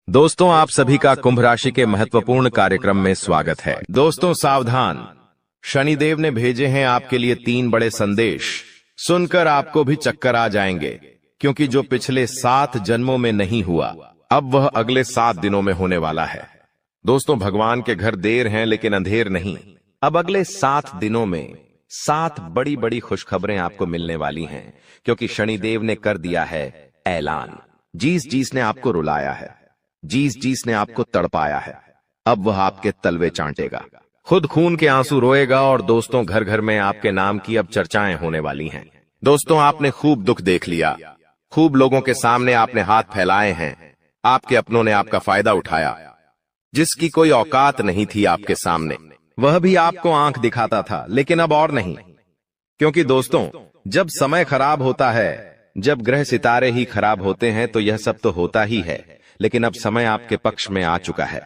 दोस्तों, आप सभी का कुंभ राशि के महत्वपूर्ण कार्यक्रम में स्वागत है। दोस्तों सावधान, शनिदेव ने भेजे हैं आपके लिए 3 बड़े संदेश। सुनकर आपको भी चक्कर आ जाएंगे, क्योंकि जो पिछले 7 जन्मों में नहीं हुआ, अब वह अगले 7 दिनों में होने वाला है। दोस्तों, भगवान के घर देर हैं लेकिन अंधेर नहीं। अब अगले 7 दिनों में 7 बड़ी बड़ी खुशखबरें आपको मिलने वाली हैं, क्योंकि शनिदेव ने कर दिया है ऐलान। जीस ने आपको रुलाया है, जीस ने आपको तड़पाया है, अब वह आपके तलवे चाटेगा, खुद खून के आंसू रोएगा। और दोस्तों, घर घर में आपके नाम की अब चर्चाएं होने वाली हैं। दोस्तों, आपने खूब दुख देख लिया, खूब लोगों के सामने आपने हाथ फैलाए हैं, आपके अपनों ने आपका फायदा उठाया। जिसकी कोई औकात नहीं थी आपके सामने, वह भी आपको आंख दिखाता था, लेकिन अब और नहीं। क्योंकि दोस्तों, जब समय खराब होता है, जब ग्रह सितारे ही खराब होते हैं, तो यह सब तो होता ही है, लेकिन अब समय आपके पक्ष में आ चुका है।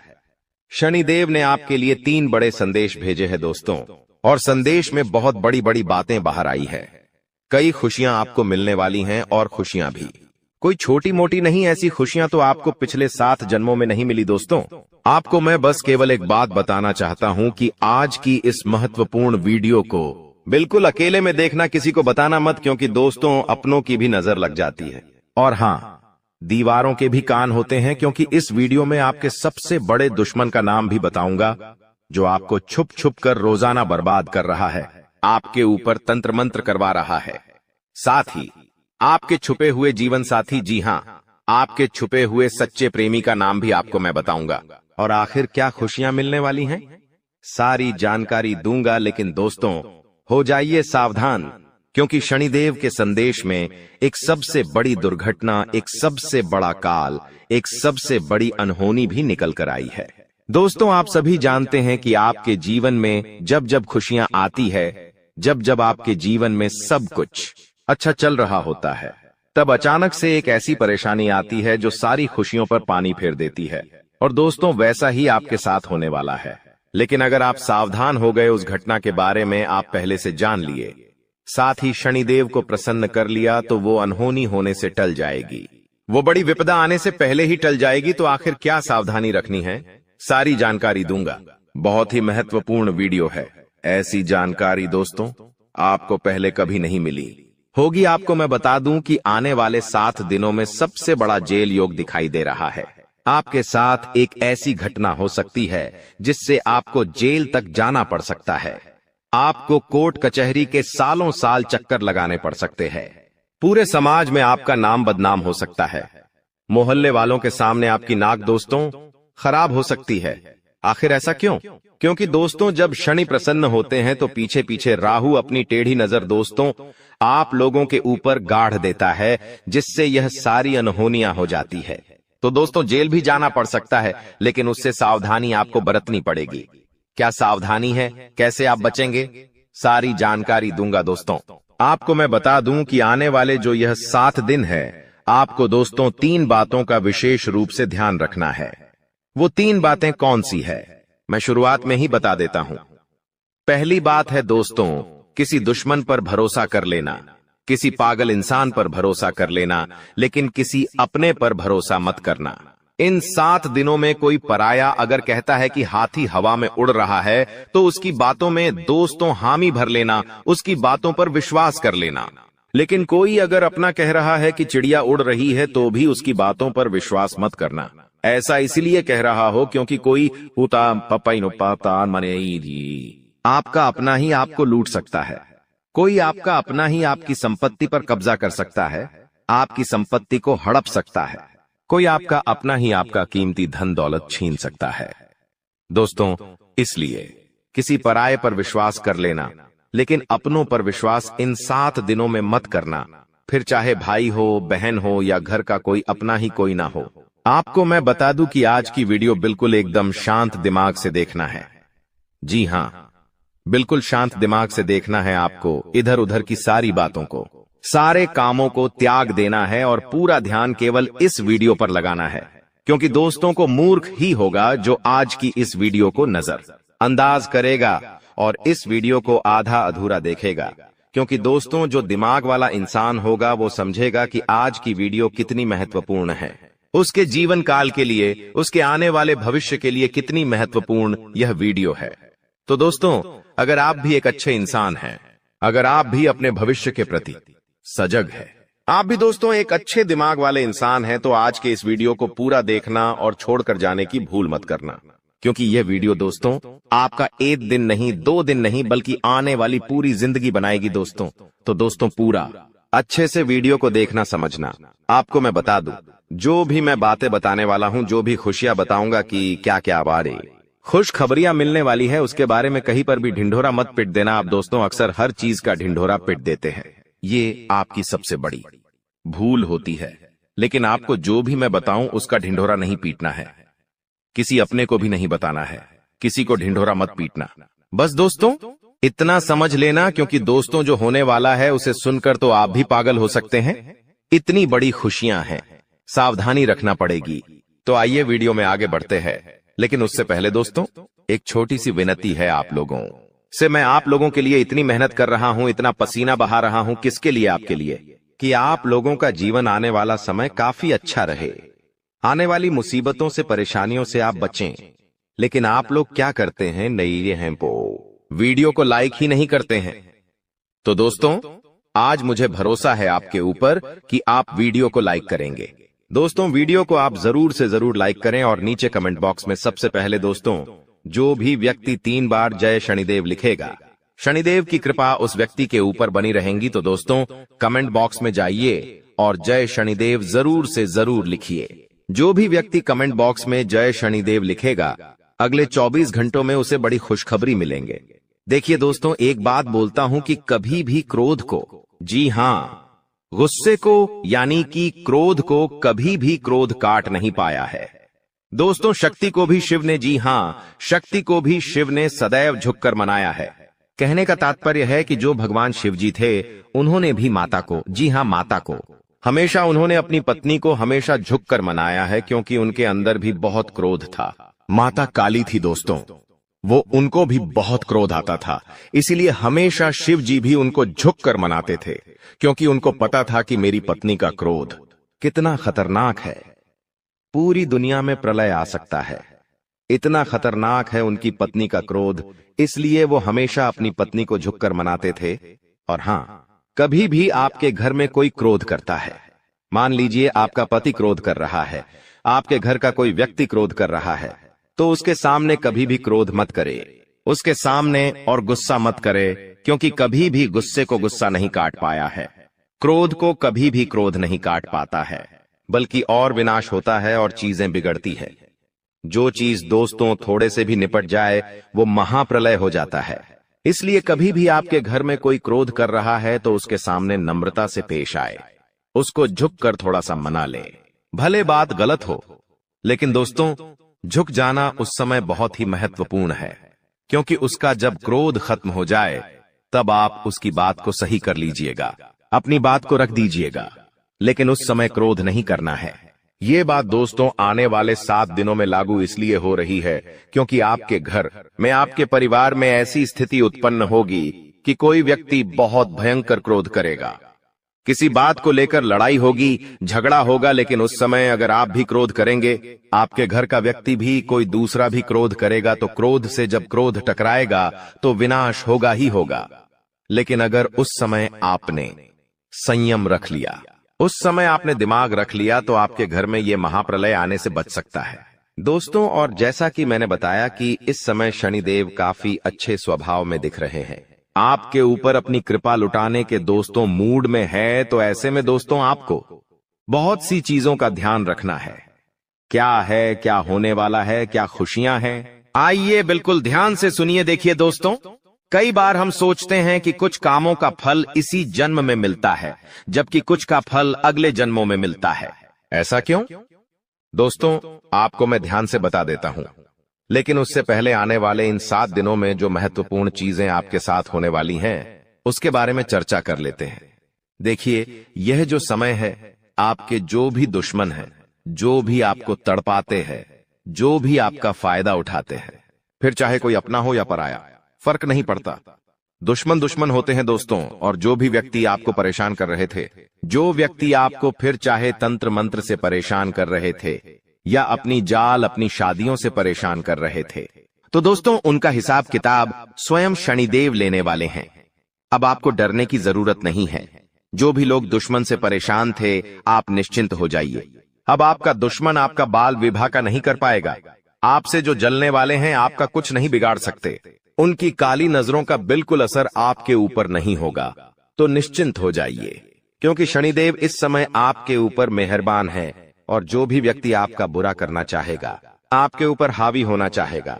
शनिदेव ने आपके लिए 3 बड़े संदेश भेजे हैं दोस्तों, और संदेश में बहुत बड़ी बड़ी बातें बाहर आई है। कई खुशियां आपको मिलने वाली हैं, और खुशियां भी कोई छोटी मोटी नहीं। ऐसी खुशियां तो आपको पिछले 7 जन्मों में नहीं मिली। दोस्तों, आपको मैं बस केवल एक बात बताना चाहता हूं कि आज की इस महत्वपूर्ण वीडियो को बिल्कुल अकेले में देखना, किसी को बताना मत, क्योंकि दोस्तों अपनों की भी नजर लग जाती है। और हाँ, दीवारों के भी कान होते हैं, क्योंकि इस वीडियो में आपके सबसे बड़े दुश्मन का नाम भी बताऊंगा, जो आपको छुप छुप कर रोजाना बर्बाद कर रहा है, आपके ऊपर तंत्र मंत्र करवा रहा है। साथ ही आपके छुपे हुए जीवन साथी, जी हां, आपके छुपे हुए सच्चे प्रेमी का नाम भी आपको मैं बताऊंगा। और आखिर क्या खुशियां मिलने वाली हैं, सारी जानकारी दूंगा। लेकिन दोस्तों, हो जाइए सावधान, क्योंकि शनिदेव के संदेश में एक सबसे बड़ी दुर्घटना, एक सबसे बड़ा काल, एक सबसे बड़ी अनहोनी भी निकल कर आई है। दोस्तों, आप सभी जानते हैं कि आपके जीवन में जब जब खुशियां आती है, जब जब आपके जीवन में सब कुछ अच्छा चल रहा होता है, तब अचानक से एक ऐसी परेशानी आती है जो सारी खुशियों पर पानी फेर देती है। और दोस्तों, वैसा ही आपके साथ होने वाला है। लेकिन अगर आप सावधान हो गए, उस घटना के बारे में आप पहले से जान लिए, साथ ही शनिदेव को प्रसन्न कर लिया, तो वो अनहोनी होने से टल जाएगी, वो बड़ी विपदा आने से पहले ही टल जाएगी। तो आखिर क्या सावधानी रखनी है, सारी जानकारी दूंगा। बहुत ही महत्वपूर्ण वीडियो है। ऐसी जानकारी दोस्तों आपको पहले कभी नहीं मिली होगी। आपको मैं बता दूं कि आने वाले 7 दिनों में सबसे बड़ा जेल योग दिखाई दे रहा है। आपके साथ एक ऐसी घटना हो सकती है जिससे आपको जेल तक जाना पड़ सकता है। आपको कोर्ट कचहरी के सालों साल चक्कर लगाने पड़ सकते हैं। पूरे समाज में आपका नाम बदनाम हो सकता है। मोहल्ले वालों के सामने आपकी नाक दोस्तों खराब हो सकती है। आखिर ऐसा क्यों? क्योंकि दोस्तों, जब शनि प्रसन्न होते हैं तो पीछे पीछे राहु अपनी टेढ़ी नजर दोस्तों आप लोगों के ऊपर गाढ़ देता है, जिससे यह सारी अनहोनियां हो जाती है। तो दोस्तों, जेल भी जाना पड़ सकता है, लेकिन उससे सावधानी आपको बरतनी पड़ेगी। क्या सावधानी है, कैसे आप बचेंगे, सारी जानकारी दूंगा। दोस्तों, आपको मैं बता दूं कि आने वाले जो यह 7 दिन है, आपको दोस्तों 3 बातों का विशेष रूप से ध्यान रखना है। वो 3 बातें कौन सी है, मैं शुरुआत में ही बता देता हूं। पहली बात है दोस्तों, किसी दुश्मन पर भरोसा कर लेना, किसी पागल इंसान पर भरोसा कर लेना, लेकिन किसी अपने पर भरोसा मत करना। इन 7 दिनों में कोई पराया अगर कहता है कि हाथी हवा में उड़ रहा है, तो उसकी बातों में दोस्तों हामी भर लेना, उसकी बातों पर विश्वास कर लेना। लेकिन कोई अगर अपना कह रहा है कि चिड़िया उड़ रही है, तो भी उसकी बातों पर विश्वास मत करना। ऐसा इसलिए कह रहा हो क्योंकि कोई उता पपाई नो पाता मने, आपका अपना ही आपको लूट सकता है। कोई आपका अपना ही आपकी संपत्ति पर कब्जा कर सकता है, आपकी संपत्ति को हड़प सकता है। कोई आपका अपना ही आपका कीमती धन दौलत छीन सकता है। दोस्तों, इसलिए किसी पराये पर विश्वास कर लेना, लेकिन अपनों पर विश्वास इन 7 दिनों में मत करना। फिर चाहे भाई हो, बहन हो, या घर का कोई अपना ही कोई ना हो। आपको मैं बता दूं कि आज की वीडियो बिल्कुल एकदम शांत दिमाग से देखना है। जी हां, बिल्कुल शांत दिमाग से देखना है। आपको इधर उधर की सारी बातों को, सारे कामों को त्याग देना है और पूरा ध्यान केवल इस वीडियो पर लगाना है। क्योंकि दोस्तों को मूर्ख ही होगा जो आज की इस वीडियो को नजर अंदाज करेगा और इस वीडियो को आधा अधूरा देखेगा। क्योंकि दोस्तों, जो दिमाग वाला इंसान होगा वो समझेगा कि आज की वीडियो कितनी महत्वपूर्ण है। उसके जीवन काल के लिए, उसके आने वाले भविष्य के लिए कितनी महत्वपूर्ण यह वीडियो है। तो दोस्तों, अगर आप भी एक अच्छे इंसान हैं, अगर आप भी अपने भविष्य के प्रति सजग हैं, आप भी दोस्तों एक अच्छे दिमाग वाले इंसान हैं, तो आज के इस वीडियो को पूरा देखना और छोड़कर जाने की भूल मत करना, क्योंकि यह वीडियो दोस्तों आपका एक दिन नहीं, 2 दिन नहीं, बल्कि आने वाली पूरी जिंदगी बनाएगी दोस्तों। तो दोस्तों पूरा अच्छे से वीडियो को देखना, समझना। आपको मैं बता दूं, जो भी मैं बातें बताने वाला हूं, जो भी खुशियां बताऊंगा कि क्या क्या बारे खुश खबरियां मिलने वाली है, उसके बारे में कहीं पर भी ढिंढोरा मत पिट देना। आप दोस्तों अक्सर हर चीज का ढिंढोरा पिट देते हैं, ये आपकी सबसे बड़ी भूल होती है। लेकिन आपको जो भी मैं बताऊं उसका ढिंढोरा नहीं पीटना है, किसी अपने को भी नहीं बताना है, किसी को ढिंढोरा मत पीटना। बस दोस्तों इतना समझ लेना, क्योंकि दोस्तों जो होने वाला है उसे सुनकर तो आप भी पागल हो सकते हैं। इतनी बड़ी खुशियां हैं, सावधानी रखना पड़ेगी। तो आइए वीडियो में आगे बढ़ते हैं, लेकिन उससे पहले दोस्तों एक छोटी सी विनती है आप लोगों से। मैं आप लोगों के लिए इतनी मेहनत कर रहा हूं, इतना पसीना बहा रहा हूं, किसके लिए? आपके लिए, कि आप लोगों का जीवन आने वाला समय काफी अच्छा रहे, आने वाली मुसीबतों से, परेशानियों से आप बचें। लेकिन आप लोग क्या करते हैं? नई हैं वीडियो को लाइक ही नहीं करते हैं। तो दोस्तों आज मुझे भरोसा है आपके ऊपर कि आप वीडियो को लाइक करेंगे। दोस्तों वीडियो को आप जरूर से जरूर लाइक करें और नीचे कमेंट बॉक्स में सबसे पहले दोस्तों जो भी व्यक्ति 3 बार जय शनिदेव लिखेगा, शनिदेव की कृपा उस व्यक्ति के ऊपर बनी रहेंगी। तो दोस्तों कमेंट बॉक्स में जाइए और जय शनिदेव जरूर से जरूर लिखिए। जो भी व्यक्ति कमेंट बॉक्स में जय शनिदेव लिखेगा, अगले 24 घंटों में उसे बड़ी खुशखबरी मिलेंगे। देखिए दोस्तों, एक बात बोलता हूं कि कभी भी क्रोध को, जी हां गुस्से को, यानी कि क्रोध को, कभी भी क्रोध काट नहीं पाया है। दोस्तों शक्ति को भी शिव ने, जी हां शक्ति को भी शिव ने सदैव झुककर मनाया है। कहने का तात्पर्य है कि जो भगवान शिव जी थे, उन्होंने भी माता को, जी हां माता को, हमेशा उन्होंने अपनी पत्नी को हमेशा झुककर मनाया है, क्योंकि उनके अंदर भी बहुत क्रोध था। माता काली थी दोस्तों, वो उनको भी बहुत क्रोध आता था, इसीलिए हमेशा शिव जी भी उनको झुककर मनाते थे, क्योंकि उनको पता था कि मेरी पत्नी का क्रोध कितना खतरनाक है, पूरी दुनिया में प्रलय आ सकता है, इतना खतरनाक है उनकी पत्नी का क्रोध। इसलिए वो हमेशा अपनी पत्नी को झुककर मनाते थे। और हां, कभी भी आपके घर में कोई क्रोध करता है, मान लीजिए आपका पति क्रोध कर रहा है, आपके घर का कोई व्यक्ति क्रोध कर रहा है, तो उसके सामने कभी भी क्रोध मत करे, उसके सामने और गुस्सा मत करे, क्योंकि कभी भी गुस्से को गुस्सा नहीं काट पाया है, क्रोध को कभी भी क्रोध नहीं काट पाता है, बल्कि और विनाश होता है और चीजें बिगड़ती है। जो चीज दोस्तों थोड़े से भी निपट जाए वो महाप्रलय हो जाता है। इसलिए कभी भी आपके घर में कोई क्रोध कर रहा है तो उसके सामने नम्रता से पेश आए, उसको झुककर थोड़ा सा मना ले। भले बात गलत हो, लेकिन दोस्तों झुक जाना उस समय बहुत ही महत्वपूर्ण है, क्योंकि उसका जब क्रोध खत्म हो जाए तब आप उसकी बात को सही कर लीजिएगा, अपनी बात को रख दीजिएगा, लेकिन उस समय क्रोध नहीं करना है। ये बात दोस्तों आने वाले 7 दिनों में लागू इसलिए हो रही है क्योंकि आपके घर में, आपके परिवार में ऐसी स्थिति उत्पन्न होगी कि कोई व्यक्ति बहुत भयंकर क्रोध करेगा, किसी बात को लेकर लड़ाई होगी, झगड़ा होगा। लेकिन उस समय अगर आप भी क्रोध करेंगे, आपके घर का व्यक्ति भी, कोई दूसरा भी क्रोध करेगा, तो क्रोध से जब क्रोध टकराएगा तो विनाश होगा ही होगा। लेकिन अगर उस समय आपने संयम रख लिया, उस समय आपने दिमाग रख लिया, तो आपके घर में यह महाप्रलय आने से बच सकता है दोस्तों। और जैसा कि मैंने बताया कि इस समय शनिदेव काफी अच्छे स्वभाव में दिख रहे हैं, आपके ऊपर अपनी कृपा लुटाने के दोस्तों मूड में है। तो ऐसे में दोस्तों आपको बहुत सी चीजों का ध्यान रखना है। क्या है, क्या होने वाला है, क्या खुशियां हैं, आइए बिल्कुल ध्यान से सुनिए। देखिए दोस्तों, कई बार हम सोचते हैं कि कुछ कामों का फल इसी जन्म में मिलता है, जबकि कुछ का फल अगले जन्मों में मिलता है। ऐसा क्यों? दोस्तों आपको मैं ध्यान से बता देता हूं, लेकिन उससे पहले आने वाले इन 7 दिनों में जो महत्वपूर्ण चीजें आपके साथ होने वाली हैं, उसके बारे में चर्चा कर लेते हैं। देखिए, यह जो समय है, आपके जो भी दुश्मन हैं, जो भी आपको तड़पाते हैं, जो भी आपका फायदा उठाते हैं, फिर चाहे कोई अपना हो या पराया, फर्क नहीं पड़ता, दुश्मन दुश्मन होते हैं दोस्तों, और जो भी व्यक्ति आपको परेशान कर रहे थे, जो व्यक्ति आपको फिर चाहे तंत्र मंत्र से परेशान कर रहे थे या अपनी जाल अपनी शादियों से परेशान कर रहे थे, तो दोस्तों उनका हिसाब किताब स्वयं शनिदेव लेने वाले हैं। अब आपको डरने की जरूरत नहीं है। जो भी लोग दुश्मन से परेशान थे, आप निश्चिंत हो जाइए। अब आपका दुश्मन आपका बाल विवाह का नहीं कर पाएगा। आपसे जो जलने वाले हैं आपका कुछ नहीं बिगाड़ सकते। उनकी काली नजरों का बिल्कुल असर आपके ऊपर नहीं होगा। तो निश्चिंत हो जाइए, क्योंकि शनिदेव इस समय आपके ऊपर मेहरबान है, और जो भी व्यक्ति आपका बुरा करना चाहेगा, आपके ऊपर हावी होना चाहेगा,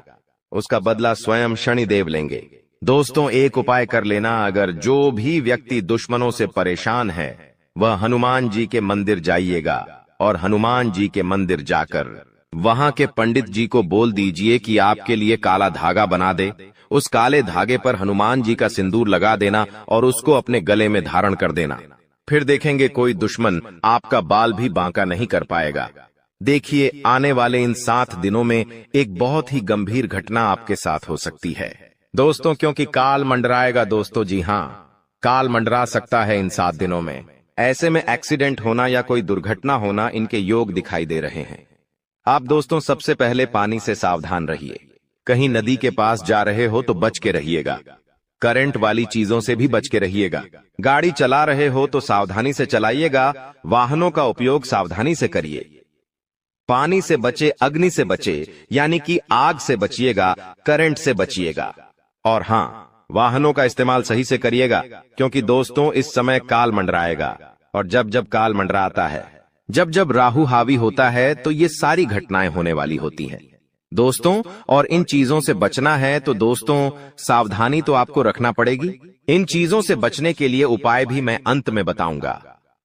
उसका बदला स्वयं शनिदेव लेंगे। दोस्तों एक उपाय कर लेना, अगर जो भी व्यक्ति दुश्मनों से परेशान है वह हनुमान जी के मंदिर जाइएगा, और हनुमान जी के मंदिर जाकर वहां के पंडित जी को बोल दीजिए कि आपके लिए काला धागा बना दे। उस काले धागे पर हनुमान जी का सिंदूर लगा देना और उसको अपने गले में धारण कर देना। फिर देखेंगे कोई दुश्मन आपका बाल भी बांका नहीं कर पाएगा। देखिए आने वाले इन 7 दिनों में एक बहुत ही गंभीर घटना आपके साथ हो सकती है दोस्तों, क्योंकि काल मंडराएगा दोस्तों। जी हाँ, काल मंडरा सकता है इन 7 दिनों में। ऐसे में एक्सीडेंट होना या कोई दुर्घटना होना इनके योग दिखाई दे रहे हैं। आप दोस्तों सबसे पहले पानी से सावधान रहिए। कहीं नदी के पास जा रहे हो तो बच के रहिएगा। करंट वाली चीजों से भी बच के रहिएगा। गाड़ी चला रहे हो तो सावधानी से चलाइएगा। वाहनों का उपयोग सावधानी से करिए। पानी से बचे, अग्नि से बचे, यानी कि आग से बचिएगा, करंट से बचिएगा। और हाँ, वाहनों का इस्तेमाल सही से करिएगा, क्योंकि दोस्तों इस समय काल मंडराएगा। और जब जब काल मंडराता है, जब जब राहु हावी होता है, तो ये सारी घटनाएं होने वाली होती हैं दोस्तों। और इन चीजों से बचना है तो दोस्तों सावधानी तो आपको रखना पड़ेगी। इन चीजों से बचने के लिए उपाय भी मैं अंत में बताऊंगा,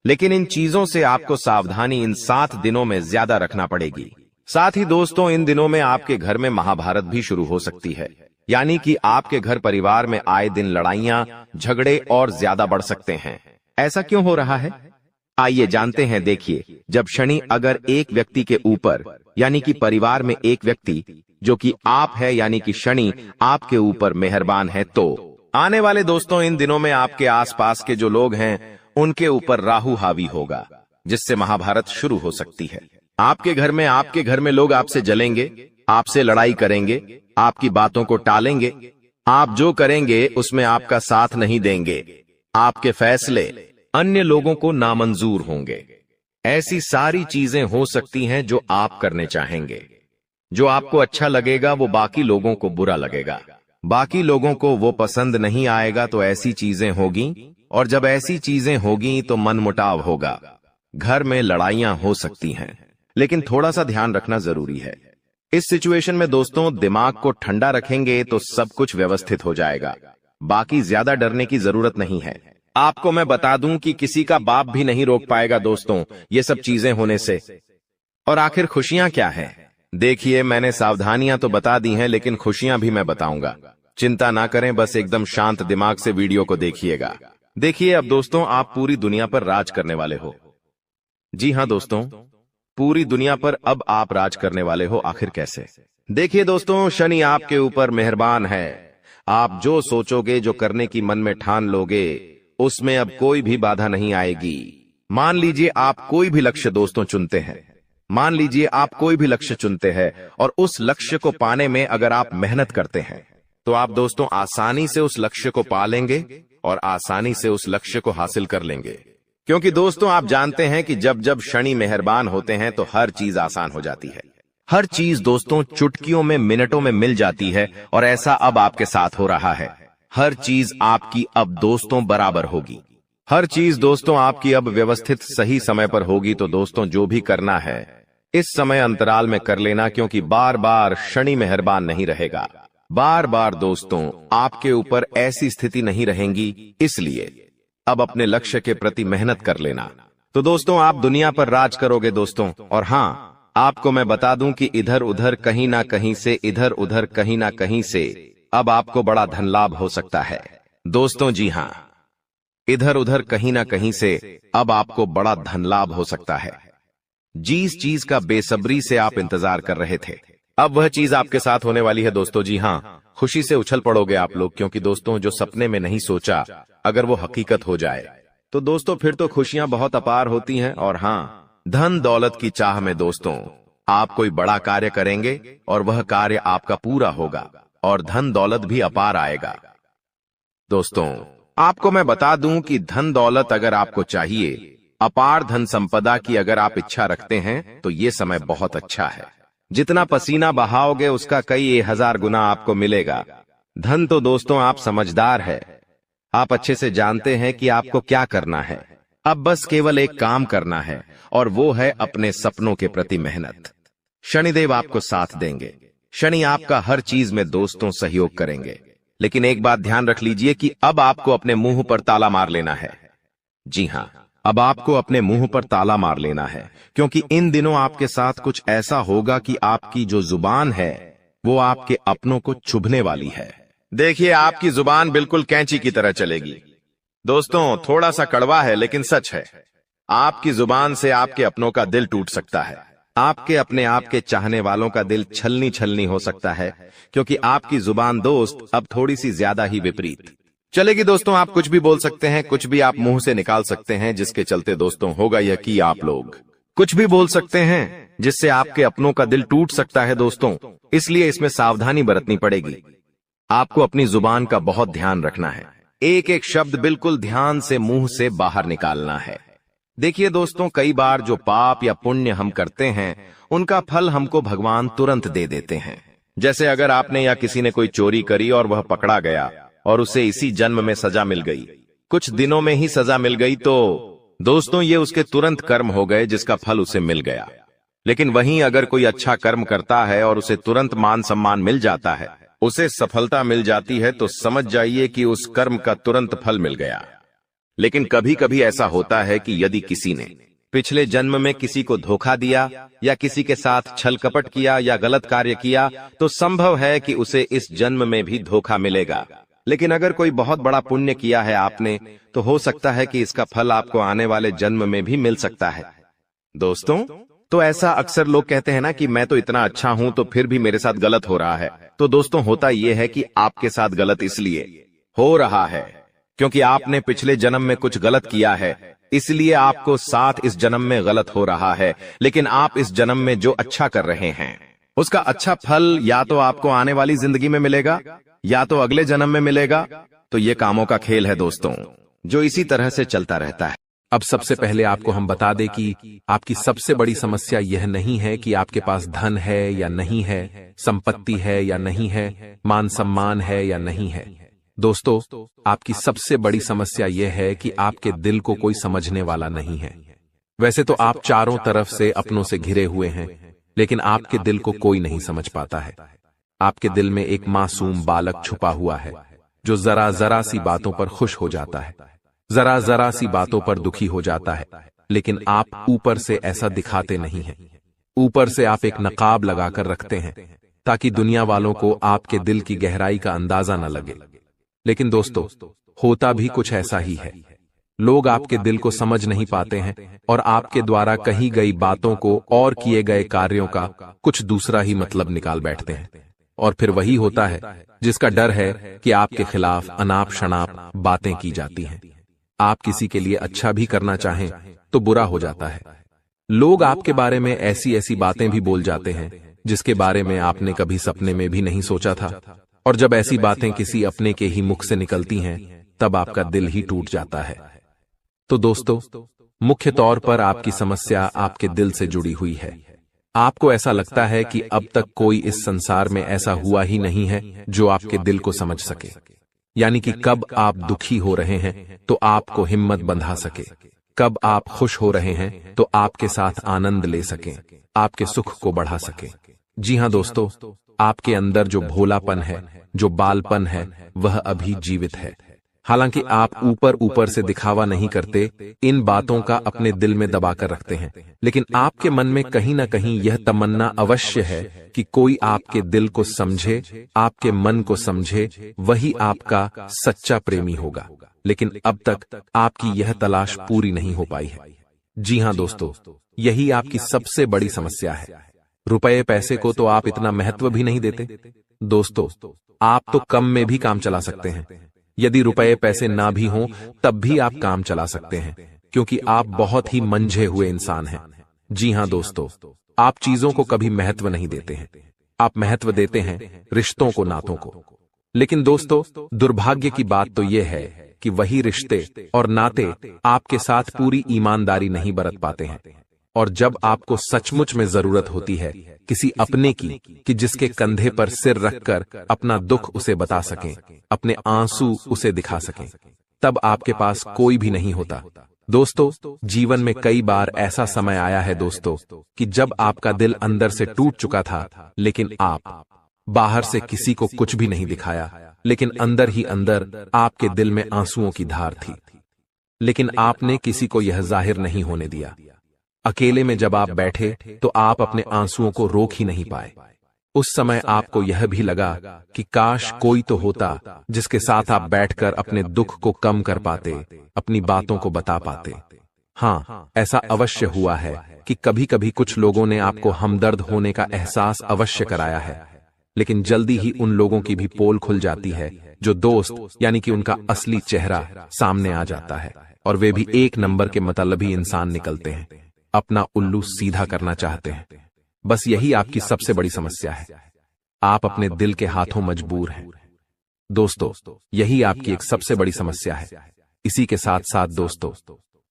लेकिन इन चीजों से आपको सावधानी इन 7 दिनों में ज्यादा रखना पड़ेगी। साथ ही दोस्तों इन दिनों में आपके घर में महाभारत भी शुरू हो सकती है, यानी कि आपके घर परिवार में आए दिन लड़ाइयां, झगड़े और ज्यादा बढ़ सकते हैं। ऐसा क्यों हो रहा है, आइए जानते हैं। देखिए, जब शनि अगर एक व्यक्ति के ऊपर, यानी कि परिवार में एक व्यक्ति जो कि आप है, यानी कि शनि आपके ऊपर मेहरबान है, तो आने वाले दोस्तों इन दिनों में आपके आसपास के जो लोग हैं उनके ऊपर राहु हावी होगा, जिससे महाभारत शुरू हो सकती है। आपके घर में लोग आपसे जलेंगे, आपसे लड़ाई करेंगे, आपकी बातों को टालेंगे। आप जो करेंगे उसमें आपका साथ नहीं देंगे। आपके फैसले अन्य लोगों को नामंजूर होंगे। ऐसी सारी चीजें हो सकती हैं जो आप करने चाहेंगे। जो आपको अच्छा लगेगा वो बाकी लोगों को बुरा लगेगा, बाकी लोगों को वो पसंद नहीं आएगा। तो ऐसी चीजें होगी, और जब ऐसी चीजें होगी तो मनमुटाव होगा, घर में लड़ाइयां हो सकती हैं। लेकिन थोड़ा सा ध्यान रखना जरूरी है। इस सिचुएशन में दोस्तों दिमाग को ठंडा रखेंगे तो सब कुछ व्यवस्थित हो जाएगा। बाकी ज्यादा डरने की जरूरत नहीं है। आपको मैं बता दूं कि किसी का बाप भी नहीं रोक पाएगा दोस्तों ये सब चीजें होने से। और आखिर खुशियां क्या हैं? देखिए, मैंने सावधानियां तो बता दी हैं, लेकिन खुशियां भी मैं बताऊंगा। चिंता ना करें, बस एकदम शांत दिमाग से वीडियो को देखिएगा। देखिए, अब दोस्तों आप पूरी दुनिया पर राज करने वाले हो। जी हां दोस्तों, पूरी दुनिया पर अब आप राज करने वाले हो। आखिर कैसे? देखिए दोस्तों, शनि आपके ऊपर मेहरबान है। आप जो सोचोगे, जो करने की मन में ठान लोगे, उसमें अब कोई भी बाधा नहीं आएगी। मान लीजिए आप कोई भी लक्ष्य दोस्तों चुनते हैं, मान लीजिए आप कोई भी लक्ष्य चुनते हैं, और उस लक्ष्य को पाने में अगर आप मेहनत करते हैं तो आप दोस्तों आसानी से उस लक्ष्य को पा लेंगे और आसानी से उस लक्ष्य को हासिल कर लेंगे। क्योंकि दोस्तों आप जानते हैं कि जब जब शनि मेहरबान होते हैं तो हर चीज आसान हो जाती है। हर चीज दोस्तों चुटकियों में, मिनटों में मिल जाती है, और ऐसा अब आपके साथ हो रहा है। हर चीज आपकी अब दोस्तों बराबर होगी। हर चीज दोस्तों आपकी अब व्यवस्थित सही समय पर होगी। तो दोस्तों जो भी करना है इस समय अंतराल में कर लेना, क्योंकि बार बार शनि मेहरबान नहीं रहेगा। बार बार दोस्तों आपके ऊपर ऐसी स्थिति नहीं रहेंगी, इसलिए अब अपने लक्ष्य के प्रति मेहनत कर लेना। तो दोस्तों आप दुनिया पर राज करोगे दोस्तों। और हाँ, आपको मैं बता दूं कि इधर उधर कहीं ना कहीं से, इधर उधर कहीं ना कहीं से अब आपको बड़ा धन लाभ हो सकता है दोस्तों। जी हाँ, इधर उधर कहीं ना कहीं से अब आपको बड़ा धन लाभ हो सकता है। जिस चीज का बेसब्री से आप इंतजार कर रहे थे, अब वह चीज आपके साथ होने वाली है दोस्तों। जी हाँ, खुशी से उछल पड़ोगे आप लोग, क्योंकि दोस्तों जो सपने में नहीं सोचा अगर वो हकीकत हो जाए तो दोस्तों फिर तो खुशियां बहुत अपार होती हैं। और हाँ, धन दौलत की चाह में दोस्तों आप कोई बड़ा कार्य करेंगे और वह कार्य आपका पूरा होगा और धन दौलत भी अपार आएगा। दोस्तों आपको मैं बता दूं कि धन दौलत अगर आपको चाहिए, अपार धन संपदा की अगर आप इच्छा रखते हैं तो ये समय बहुत अच्छा है। जितना पसीना बहाओगे उसका कई 1000 गुना आपको मिलेगा। धन तो दोस्तों आप समझदार है, आप अच्छे से जानते हैं कि आपको क्या करना है। अब बस केवल एक काम करना है और वो है अपने सपनों के प्रति मेहनत। शनिदेव आपको साथ देंगे। शनि आपका हर चीज में दोस्तों सहयोग करेंगे। लेकिन एक बात ध्यान रख लीजिए कि अब आपको अपने मुंह पर ताला मार लेना है। जी हां, अब आपको अपने मुंह पर ताला मार लेना है, क्योंकि इन दिनों आपके साथ कुछ ऐसा होगा कि आपकी जो जुबान है वो आपके अपनों को चुभने वाली है। देखिए आपकी जुबान बिल्कुल कैंची की तरह चलेगी। दोस्तों थोड़ा सा कड़वा है लेकिन सच है, आपकी जुबान से आपके अपनों का दिल टूट सकता है। आपके अपने आप के चाहने वालों का दिल छलनी छलनी हो सकता है, क्योंकि आपकी जुबान दोस्त अब थोड़ी सी ज्यादा ही विपरीत चलेगी। दोस्तों आप कुछ भी बोल सकते हैं, कुछ भी आप मुंह से निकाल सकते हैं, जिसके चलते दोस्तों होगा यह कि आप लोग कुछ भी बोल सकते हैं जिससे आपके अपनों का दिल टूट सकता है दोस्तों। इसलिए इसमें सावधानी बरतनी पड़ेगी। आपको अपनी जुबान का बहुत ध्यान रखना है, एक एक शब्द बिल्कुल ध्यान से मुंह से बाहर निकालना है। देखिए दोस्तों, कई बार जो पाप या पुण्य हम करते हैं उनका फल हमको भगवान तुरंत दे देते हैं। जैसे अगर आपने या किसी ने कोई चोरी करी और वह पकड़ा गया और उसे इसी जन्म में सजा मिल गई, कुछ दिनों में ही सजा मिल गई, तो दोस्तों ये उसके तुरंत कर्म हो गए जिसका फल उसे मिल गया। लेकिन वहीं अगर कोई अच्छा कर्म करता है और उसे तुरंत मान सम्मान मिल जाता है, उसे सफलता मिल जाती है, तो समझ जाइए कि उस कर्म का तुरंत फल मिल गया। लेकिन कभी कभी ऐसा होता है कि यदि किसी ने पिछले जन्म में किसी को धोखा दिया या किसी के साथ छल कपट किया या गलत कार्य किया, तो संभव है कि उसे इस जन्म में भी धोखा मिलेगा। लेकिन अगर कोई बहुत बड़ा पुण्य किया है आपने, तो हो सकता है कि इसका फल आपको आने वाले जन्म में भी मिल सकता है। दोस्तों तो ऐसा अक्सर लोग कहते हैं ना कि मैं तो इतना अच्छा हूं तो फिर भी मेरे साथ गलत हो रहा है। तो दोस्तों होता यह है कि आपके साथ गलत इसलिए हो रहा है क्योंकि आपने पिछले जन्म में कुछ गलत किया है, इसलिए आपको साथ इस जन्म में गलत हो रहा है। लेकिन आप इस जन्म में जो अच्छा कर रहे हैं उसका अच्छा फल या तो आपको आने वाली जिंदगी में मिलेगा या तो अगले जन्म में मिलेगा। तो ये कामों का खेल है दोस्तों, जो इसी तरह से चलता रहता है। अब सबसे पहले आपको हम बता दें कि आपकी सबसे बड़ी समस्या यह नहीं है कि आपके पास धन है या नहीं है, संपत्ति है या नहीं है, मान सम्मान है या नहीं है। दोस्तों आपकी सबसे बड़ी समस्या यह है कि आपके दिल को कोई समझने वाला नहीं है। वैसे तो आप चारों तरफ से अपनों से घिरे हुए हैं, लेकिन आपके दिल को कोई नहीं समझ पाता है। आपके दिल में एक मासूम बालक छुपा हुआ है जो जरा जरा सी बातों पर खुश हो जाता है, जरा जरा सी बातों पर दुखी हो जाता है। लेकिन आप ऊपर से ऐसा दिखाते नहीं हैं। ऊपर से आप एक नकाब लगाकर रखते हैं ताकि दुनिया वालों को आपके दिल की गहराई का अंदाजा न लगे। लेकिन दोस्तों होता भी कुछ ऐसा ही है। लोग आपके दिल को समझ नहीं पाते हैं और आपके द्वारा कही गई बातों को और किए गए कार्यों का कुछ दूसरा ही मतलब निकाल बैठते हैं। और फिर वही होता है जिसका डर है कि आपके खिलाफ अनाप शनाप बातें की जाती हैं। आप किसी के लिए अच्छा भी करना चाहें तो बुरा हो जाता है। लोग आपके बारे में ऐसी ऐसी बातें भी बोल जाते हैं जिसके बारे में आपने कभी सपने में भी नहीं सोचा था। और जब ऐसी बातें किसी अपने के ही मुख से निकलती हैं, तब आपका दिल ही टूट जाता है। तो दोस्तों मुख्य तौर पर आपकी समस्या आपके दिल से जुड़ी हुई है। आपको ऐसा लगता है कि अब तक कोई इस संसार में ऐसा हुआ ही नहीं है जो आपके दिल को समझ सके। यानी कि कब आप दुखी हो रहे हैं तो आपको हिम्मत बंधा सके, कब आप खुश हो रहे हैं तो आपके साथ आनंद ले सके, आपके सुख को बढ़ा सके। जी हां दोस्तों, आपके अंदर जो भोलापन है, जो बालपन है, वह अभी जीवित है। हालांकि आप ऊपर ऊपर से दिखावा नहीं करते, इन बातों का अपने दिल में दबाकर रखते हैं, लेकिन आपके मन में कहीं ना कहीं यह तमन्ना अवश्य है कि कोई आपके दिल को समझे, आपके मन को समझे, वही आपका सच्चा प्रेमी होगा। लेकिन अब तक आपकी यह तलाश पूरी नहीं हो पाई है। जी हां दोस्तों, यही आपकी सबसे बड़ी समस्या है। रुपए पैसे को तो आप इतना महत्व भी नहीं देते, दोस्तों, आप तो कम में भी काम चला सकते हैं। यदि रुपए पैसे ना भी हों तब भी आप काम चला सकते हैं, क्योंकि आप बहुत ही मंझे हुए इंसान हैं। जी हां दोस्तों, आप चीजों को कभी महत्व नहीं देते हैं, आप महत्व देते हैं रिश्तों को, नातों को। लेकिन दोस्तों, दुर्भाग्य की बात तो यह है कि वही रिश्ते और नाते आपके साथ पूरी ईमानदारी नहीं बरत पाते हैं। और जब आपको सचमुच में जरूरत होती है किसी अपने की, कि जिसके कंधे पर सिर रखकर अपना दुख उसे बता सकें, अपने आंसू उसे दिखा सकें, तब आपके पास कोई भी नहीं होता। दोस्तों, जीवन में कई बार ऐसा समय आया है दोस्तों कि जब आपका दिल अंदर से टूट चुका था, लेकिन आप बाहर से किसी को कुछ भी नहीं दिखाया, लेकिन अंदर ही अंदर आपके दिल में आंसुओं की धार थी। लेकिन आपने किसी को यह जाहिर नहीं होने दिया। अकेले में जब आप बैठे तो आप अपने आंसुओं को रोक ही नहीं पाए। उस समय आपको यह भी लगा कि काश कोई तो होता जिसके साथ आप बैठकर अपने दुख को कम कर पाते, अपनी बातों को बता पाते। हाँ, ऐसा अवश्य हुआ है कि कभी कभी कुछ लोगों ने आपको हमदर्द होने का एहसास अवश्य कराया है, लेकिन जल्दी ही उन लोगों की भी पोल खुल जाती है जो दोस्त यानी कि उनका असली चेहरा सामने आ जाता है, और वे भी एक नंबर के मतलबी इंसान निकलते हैं, अपना उल्लू सीधा करना चाहते हैं। बस यही आपकी सबसे बड़ी समस्या है, आप अपने दिल के हाथों मजबूर हैं। दोस्तों, यही आपकी एक सबसे बड़ी समस्या है। इसी के साथ साथ दोस्तों,